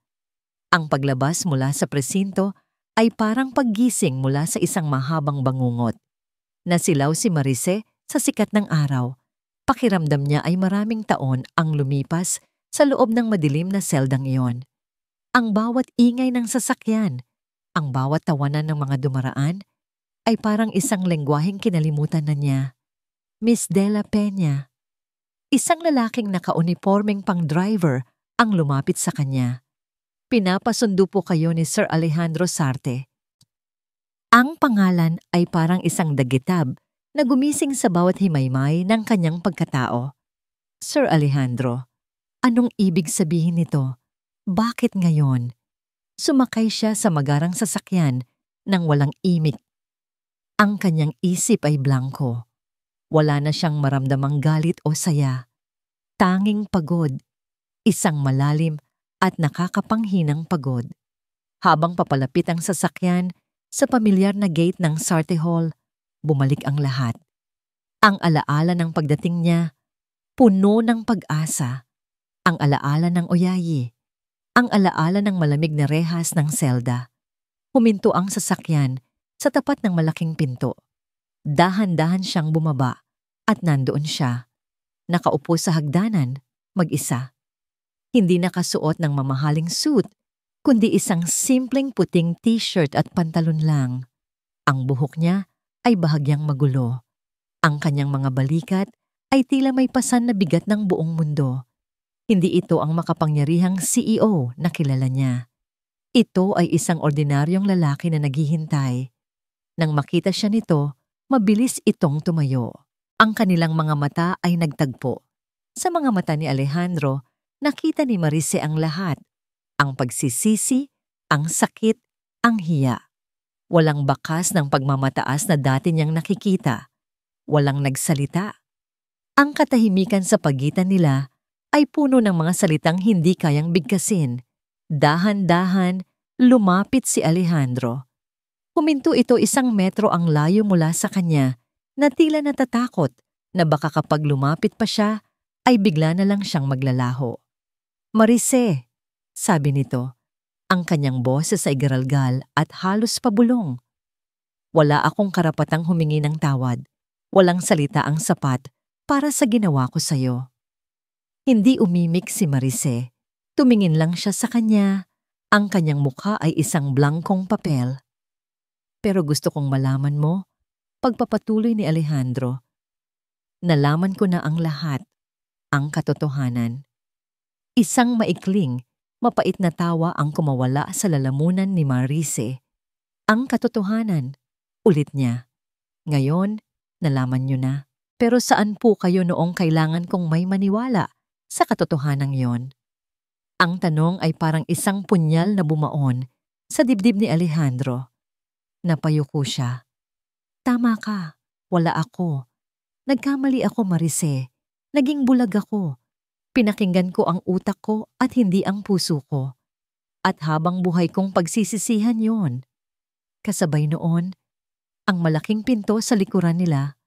Ang paglabas mula sa presinto ay parang paggising mula sa isang mahabang bangungot. Nasilaw si Marice sa sikat ng araw. Pakiramdam niya ay maraming taon ang lumipas sa loob ng madilim na seldang iyon. Ang bawat ingay ng sasakyan, ang bawat tawanan ng mga dumaraan, ay parang isang lengguwaheng kinalimutan na niya. Miss de la Peña. Isang lalaking nakaunipormeng pang-driver ang lumapit sa kanya. Pinapasundo po kayo ni Sir Alejandro Sarte. Ang pangalan ay parang isang dagitab na gumising sa bawat himaymay ng kanyang pagkatao. Sir Alejandro, anong ibig sabihin nito? Bakit ngayon? Sumakay siya sa magarang sasakyan nang walang imik. Ang kanyang isip ay blanko. Wala na siyang maramdamang galit o saya. Tanging pagod. Isang malalim at nakakapanghinang pagod. Habang papalapit ang sasakyan sa pamilyar na gate ng Sarte Hall, bumalik ang lahat. Ang alaala ng pagdating niya, puno ng pag-asa. Ang alaala ng oyayi. Ang alaala ng malamig na rehas ng selda. Huminto ang sasakyan sa tapat ng malaking pinto. Dahan-dahan siyang bumaba at nandoon siya. Nakaupo sa hagdanan, mag-isa. Hindi nakasuot ng mamahaling suit, kundi isang simpleng puting t-shirt at pantalon lang. Ang buhok niya ay bahagyang magulo. Ang kanyang mga balikat ay tila may pasan na bigat ng buong mundo. Hindi ito ang makapangyarihang CEO na kilala niya. Ito ay isang ordinaryong lalaki na naghihintay. Nang makita siya nito, mabilis itong tumayo. Ang kanilang mga mata ay nagtagpo. Sa mga mata ni Alejandro, nakita ni Marice ang lahat. Ang pagsisisi, ang sakit, ang hiya. Walang bakas ng pagmamataas na dati niyang nakikita. Walang nagsalita. Ang katahimikan sa pagitan nila ay puno ng mga salitang hindi kayang bigkasin. Dahan-dahan, lumapit si Alejandro. Huminto ito 1 metro ang layo mula sa kanya na tila natatakot na baka kapag lumapit pa siya ay bigla na lang siyang maglalaho. Marice, sabi nito, ang kanyang boses ay garalgal at halos pabulong. Wala akong karapatang humingi ng tawad. Walang salita ang sapat para sa ginawa ko sa'yo. Hindi umimik si Marice. Tumingin lang siya sa kanya. Ang kanyang mukha ay isang blankong papel. Pero gusto kong malaman mo, pagpapatuloy ni Alejandro, nalaman ko na ang lahat, ang katotohanan. Isang maikling, mapait na tawa ang kumawala sa lalamunan ni Marice. Ang katotohanan, ulit niya. Ngayon, nalaman niyo na. Pero saan po kayo noong kailangan kong may maniwala sa katotohanan yon? Ang tanong ay parang isang punyal na bumaon sa dibdib ni Alejandro. Napayuko siya. Tama ka, wala ako. Nagkamali ako, Marice. Naging bulag ako. Pinakinggan ko ang utak ko at hindi ang puso ko. At habang buhay kong pagsisisihan yon. Kasabay noon, ang malaking pinto sa likuran nila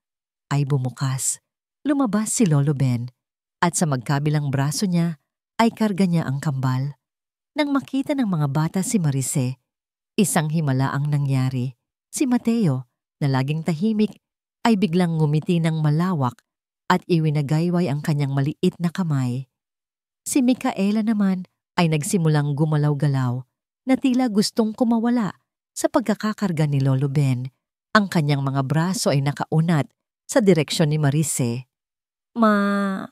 ay bumukas. Lumabas si Lolo Ben at sa magkabilang braso niya ay karga niya ang kambal. Nang makita ng mga bata si Marice, isang himala ang nangyari. Si Mateo, na laging tahimik, ay biglang ngumiti ng malawak at iwinagayway ang kanyang maliit na kamay. Si Micaela naman ay nagsimulang gumalaw-galaw na tila gustong kumawala sa pagkakakarga ni Lolo Ben. Ang kanyang mga braso ay nakaunat sa direksyon ni Marice. Ma,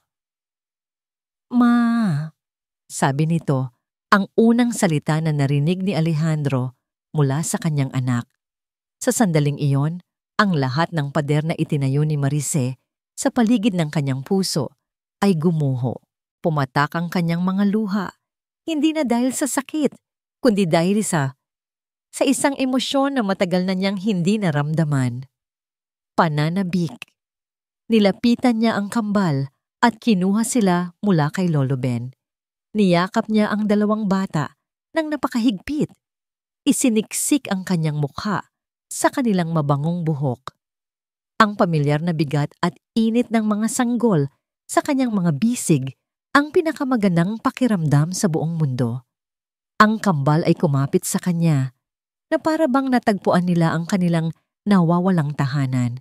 sabi nito, ang unang salita na narinig ni Alejandro mula sa kanyang anak. Sa sandaling iyon, ang lahat ng pader na itinayo ni Marice sa paligid ng kanyang puso ay gumuho. Pumatak ang kanyang mga luha, hindi na dahil sa sakit, kundi dahil sa isang emosyon na matagal na niyang hindi naramdaman. Pananabik. Nilapitan niya ang kambal at kinuha sila mula kay Lolo Ben. Niyakap niya ang 2 bata nang napakahigpit. Isiniksik ang kanyang mukha sa kanilang mabangong buhok. Ang pamilyar na bigat at init ng mga sanggol sa kanyang mga bisig ang pinakamagandang pakiramdam sa buong mundo. Ang kambal ay kumapit sa kanya na para bang natagpuan nila ang kanilang nawawalang tahanan.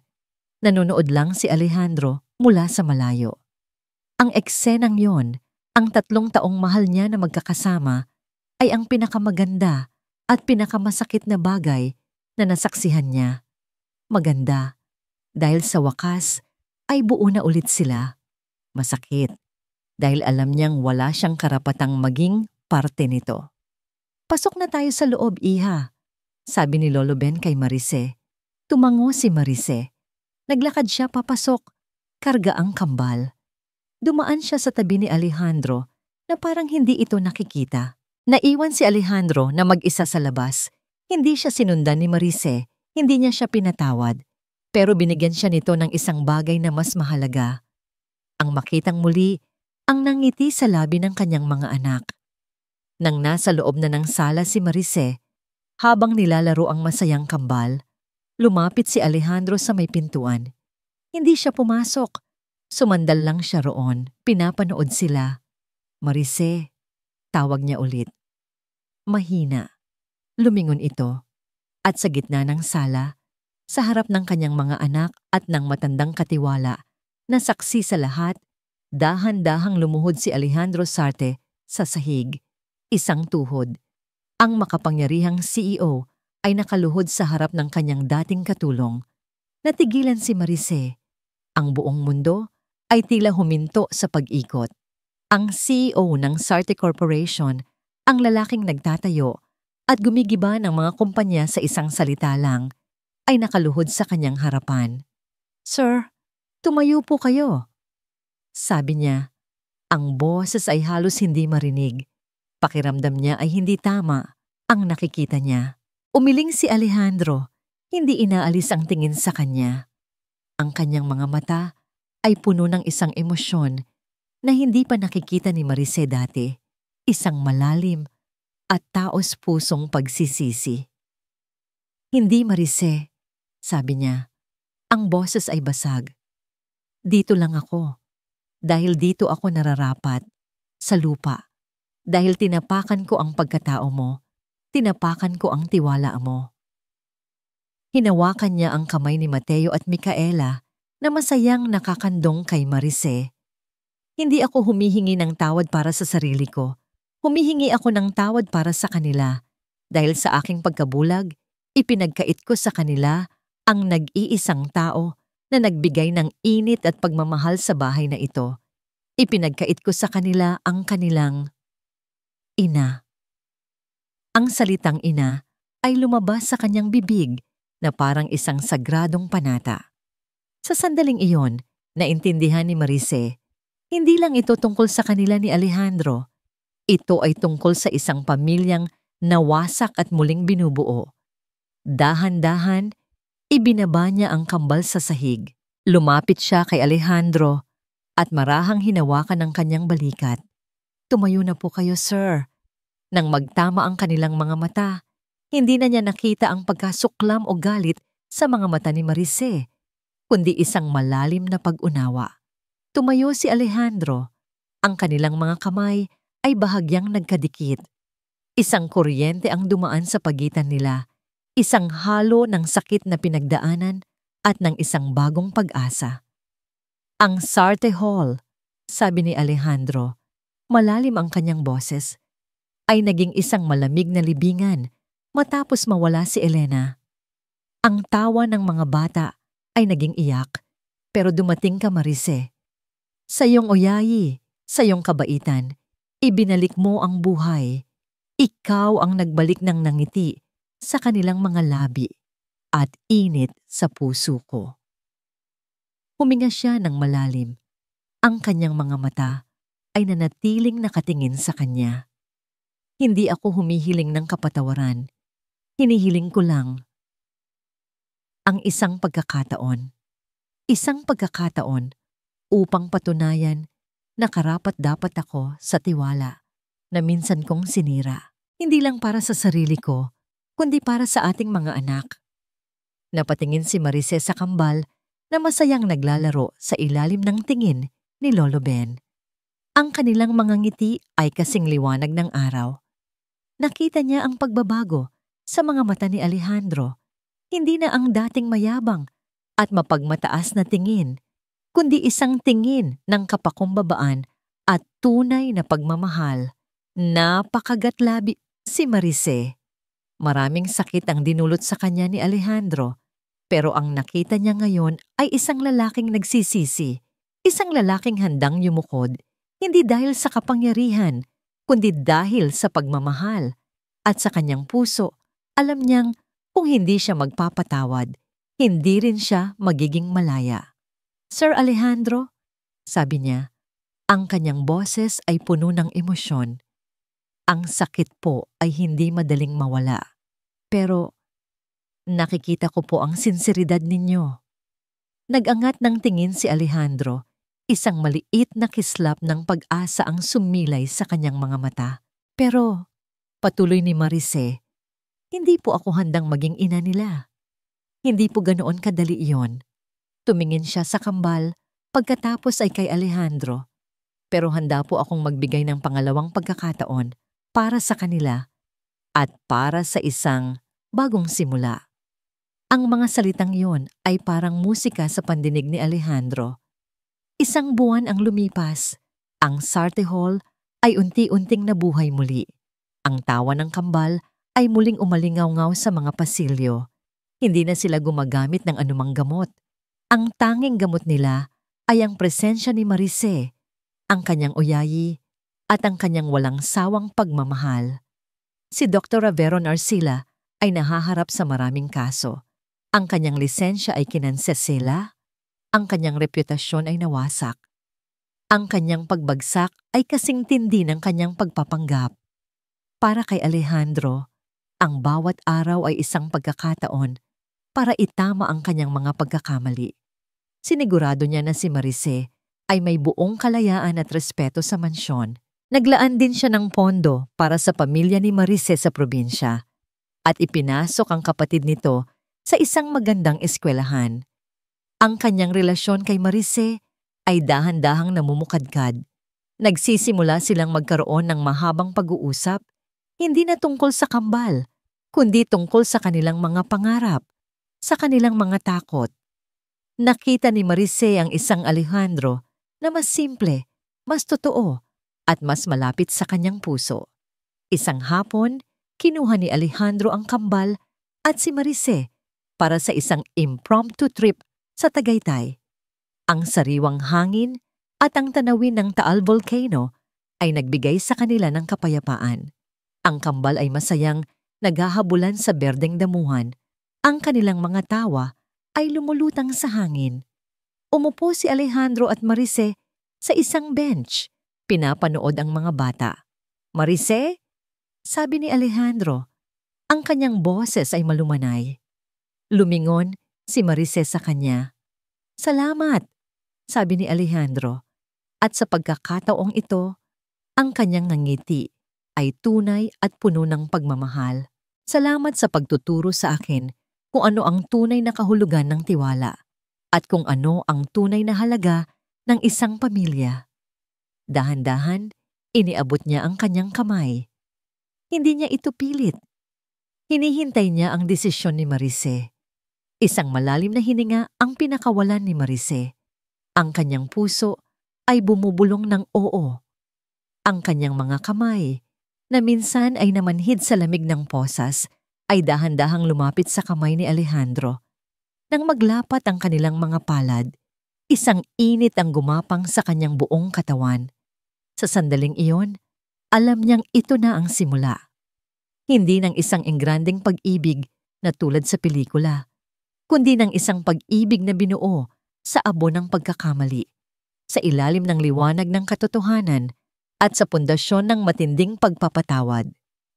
Nanonood lang si Alejandro mula sa malayo. Ang eksenang yon, ang 3 taong mahal niya na magkakasama, ay ang pinakamaganda at pinakamasakit na bagay na nasaksihan niya. Maganda, dahil sa wakas ay buo na ulit sila. Masakit, dahil alam niyang wala siyang karapatang maging parte nito. Pasok na tayo sa loob, iha, sabi ni Lolo Ben kay Marice. Tumango si Marice. Naglakad siya papasok, karga ang kambal. Dumaan siya sa tabi ni Alejandro na parang hindi ito nakikita. Naiwan si Alejandro na mag-isa sa labas. Hindi siya sinundan ni Marice, hindi niya siya pinatawad. Pero binigyan siya nito ng isang bagay na mas mahalaga. Ang makitang muli ang nangiti sa labi ng kanyang mga anak. Nang nasa loob na ng sala si Marice, habang nilalaro ang masayang kambal, lumapit si Alejandro sa may pintuan. Hindi siya pumasok. Sumandal lang siya roon, pinapanood sila. Marice, tawag niya ulit. Mahina. Lumingon ito. At sa gitna ng sala, sa harap ng kanyang mga anak at ng matandang katiwala, na saksi sa lahat, dahan-dahang lumuhod si Alejandro Sarte sa sahig, isang tuhod. Ang makapangyarihang CEO ay nakaluhod sa harap ng kanyang dating katulong. Natigilan si Marice. Ang buong mundo ay tila huminto sa pag-ikot. Ang CEO ng Sarte Corporation, ang lalaking nagtatayo at gumigiba ng mga kumpanya sa isang salita lang, ay nakaluhod sa kanyang harapan. "Sir, tumayo po kayo." Sabi niya. Ang boses ay halos hindi marinig. Pakiramdam niya ay hindi tama ang nakikita niya. Umiling si Alejandro, hindi inaalis ang tingin sa kanya. Ang kanyang mga mata ay puno ng isang emosyon na hindi pa nakikita ni Marice dati, isang malalim at taos-pusong pagsisisi. "Hindi, Marice," sabi niya. Ang boses ay basag. "Dito lang ako. Dahil dito ako nararapat, sa lupa. Dahil tinapakan ko ang pagkatao mo, tinapakan ko ang tiwala mo." Hinawakan niya ang kamay ni Mateo at Micaela na masayang nakakandong kay Marice. "Hindi ako humihingi ng tawad para sa sarili ko. Humihingi ako ng tawad para sa kanila. Dahil sa aking pagkabulag, ipinagkait ko sa kanila ang nag-iisang tao na nagbigay ng init at pagmamahal sa bahay na ito. Ipinagkait ko sa kanila ang kanilang ina." Ang salitang ina ay lumabas sa kanyang bibig na parang isang sagradong panata. Sa sandaling iyon, naintindihan ni Marice, hindi lang ito tungkol sa kanila ni Alejandro. Ito ay tungkol sa isang pamilyang nawasak at muling binubuo. Dahan-dahan, ibinaba niya ang kambal sa sahig. Lumapit siya kay Alejandro at marahang hinawakan ang kanyang balikat. "Tumayo na po kayo, sir." Nang magtama ang kanilang mga mata, hindi na niya nakita ang pagkasuklam o galit sa mga mata ni Marice, kundi isang malalim na pag-unawa. Tumayo si Alejandro. Ang kanilang mga kamay ay bahagyang nagkadikit. Isang kuryente ang dumaan sa pagitan nila, isang halo ng sakit na pinagdaanan at ng isang bagong pag-asa. "Ang Sarte Hall," sabi ni Alejandro, malalim ang kanyang boses, ay naging isang malamig na libingan matapos mawala si Elena. Ang tawa ng mga bata ay naging iyak, pero dumating ka, Marice. Sa iyong oyayi, sa iyong kabaitan, ibinalik mo ang buhay. Ikaw ang nagbalik ng nangiti sa kanilang mga labi at init sa puso ko. Huminga siya ng malalim. Ang kanyang mga mata ay nanatiling nakatingin sa kanya. "Hindi ako humihiling ng kapatawaran. Hinihiling ko lang ang isang pagkakataon. Isang pagkakataon upang patunayan na karapat-dapat ako sa tiwala na minsan kong sinira. Hindi lang para sa sarili ko, kundi para sa ating mga anak." Napatingin si Marice sa kambal na masayang naglalaro sa ilalim ng tingin ni Lolo Ben. Ang kanilang mga ngiti ay kasing liwanag ng araw. Nakita niya ang pagbabago sa mga mata ni Alejandro. Hindi na ang dating mayabang at mapagmataas na tingin, kundi isang tingin ng kapakumbabaan at tunay na pagmamahal. Napakagatlabi si Marice. Maraming sakit ang dinulot sa kanya ni Alejandro, pero ang nakita niya ngayon ay isang lalaking nagsisisi, isang lalaking handang yumukod, hindi dahil sa kapangyarihan, kundi dahil sa pagmamahal. At sa kanyang puso, alam niyang kung hindi siya magpapatawad, hindi rin siya magiging malaya. "Sir Alejandro," sabi niya, ang kanyang boses ay puno ng emosyon. "Ang sakit po ay hindi madaling mawala. Pero nakikita ko po ang sinseridad ninyo." Nag-angat ng tingin si Alejandro. Isang maliit na kislap ng pag-asa ang sumilay sa kanyang mga mata. "Pero Patuloy ni Marice, hindi po ako handang maging ina nila. Hindi po ganoon kadali iyon. Tumingin siya sa kambal, pagkatapos ay kay Alejandro. Pero handa po akong magbigay ng pangalawang pagkakataon para sa kanila at para sa isang bagong simula. Ang mga salitang iyon ay parang musika sa pandinig ni Alejandro. Isang buwan ang lumipas. Ang Sarte Hall ay unti-unting nabuhay muli. Ang tawa ng kambal ay muling umalingaw-ngaw sa mga pasilyo. Hindi na sila gumagamit ng anumang gamot. Ang tanging gamot nila ay ang presensya ni Marice, ang kanyang uyayi, at ang kanyang walang sawang pagmamahal. Si Dr. Averon Arcila ay nahaharap sa maraming kaso. Ang kanyang lisensya ay kinansesela, ang kanyang reputasyon ay nawasak. Ang kanyang pagbagsak ay kasing tindi ng kanyang pagpapanggap. Para kay Alejandro, ang bawat araw ay isang pagkakataon para itama ang kanyang mga pagkakamali. Sinigurado niya na si Marice ay may buong kalayaan at respeto sa mansyon. Naglaan din siya ng pondo para sa pamilya ni Marice sa probinsya at ipinasok ang kapatid nito sa isang magandang eskwelahan. Ang kanyang relasyon kay Marice ay dahan-dahang namumukadkad. Nagsisimula silang magkaroon ng mahabang pag-uusap, hindi na tungkol sa kambal, kundi tungkol sa kanilang mga pangarap, sa kanilang mga takot. Nakita ni Marice ang isang Alejandro na mas simple, mas totoo, at mas malapit sa kanyang puso. Isang hapon, kinuha ni Alejandro ang kambal at si Marice para sa isang impromptu trip sa Tagaytay. Ang sariwang hangin at ang tanawin ng Taal Volcano ay nagbigay sa kanila ng kapayapaan. Ang kambal ay masayang naghahabulan sa berdeng damuhan. Ang kanilang mga tawa ay lumulutang sa hangin. Umupo si Alejandro at Marice sa isang bench. Pinapanood ang mga bata. "Marice?" sabi ni Alejandro. Ang kanyang boses ay malumanay. Lumingon si Marice sa kanya. "Salamat," sabi ni Alejandro. At sa pagkakataong ito, ang kanyang ngiti ay tunay at puno ng pagmamahal. Salamat sa pagtuturo sa akin kung ano ang tunay na kahulugan ng tiwala at kung ano ang tunay na halaga ng isang pamilya. Dahan-dahan, iniabot niya ang kanyang kamay. Hindi niya ito pilit. Hinihintay niya ang desisyon ni Marice. Isang malalim na hininga ang pinakawalan ni Marice. Ang kanyang puso ay bumubulong ng oo. Ang kanyang mga kamay, na minsan ay namanhid sa lamig ng posas, ay dahan-dahang lumapit sa kamay ni Alejandro. Nang maglapat ang kanilang mga palad, isang init ang gumapang sa kanyang buong katawan. Sa sandaling iyon, alam niyang ito na ang simula. Hindi ng isang engrandeng pag-ibig na tulad sa pelikula, kundi ng isang pag-ibig na binuo sa abo ng pagkakamali, sa ilalim ng liwanag ng katotohanan at sa pundasyon ng matinding pagpapatawad.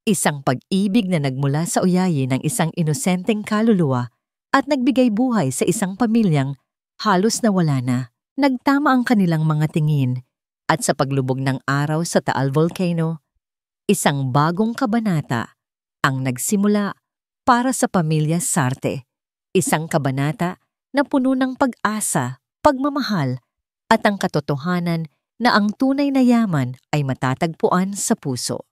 Isang pag-ibig na nagmula sa uyayi ng isang inosenteng kaluluwa at nagbigay buhay sa isang pamilyang halos nawala na. Nagtama ang kanilang mga tingin at sa paglubog ng araw sa Taal Volcano, isang bagong kabanata ang nagsimula para sa pamilya Sarte. Isang kabanata na puno ng pag-asa, pagmamahal at ang katotohanan na ang tunay na yaman ay matatagpuan sa puso.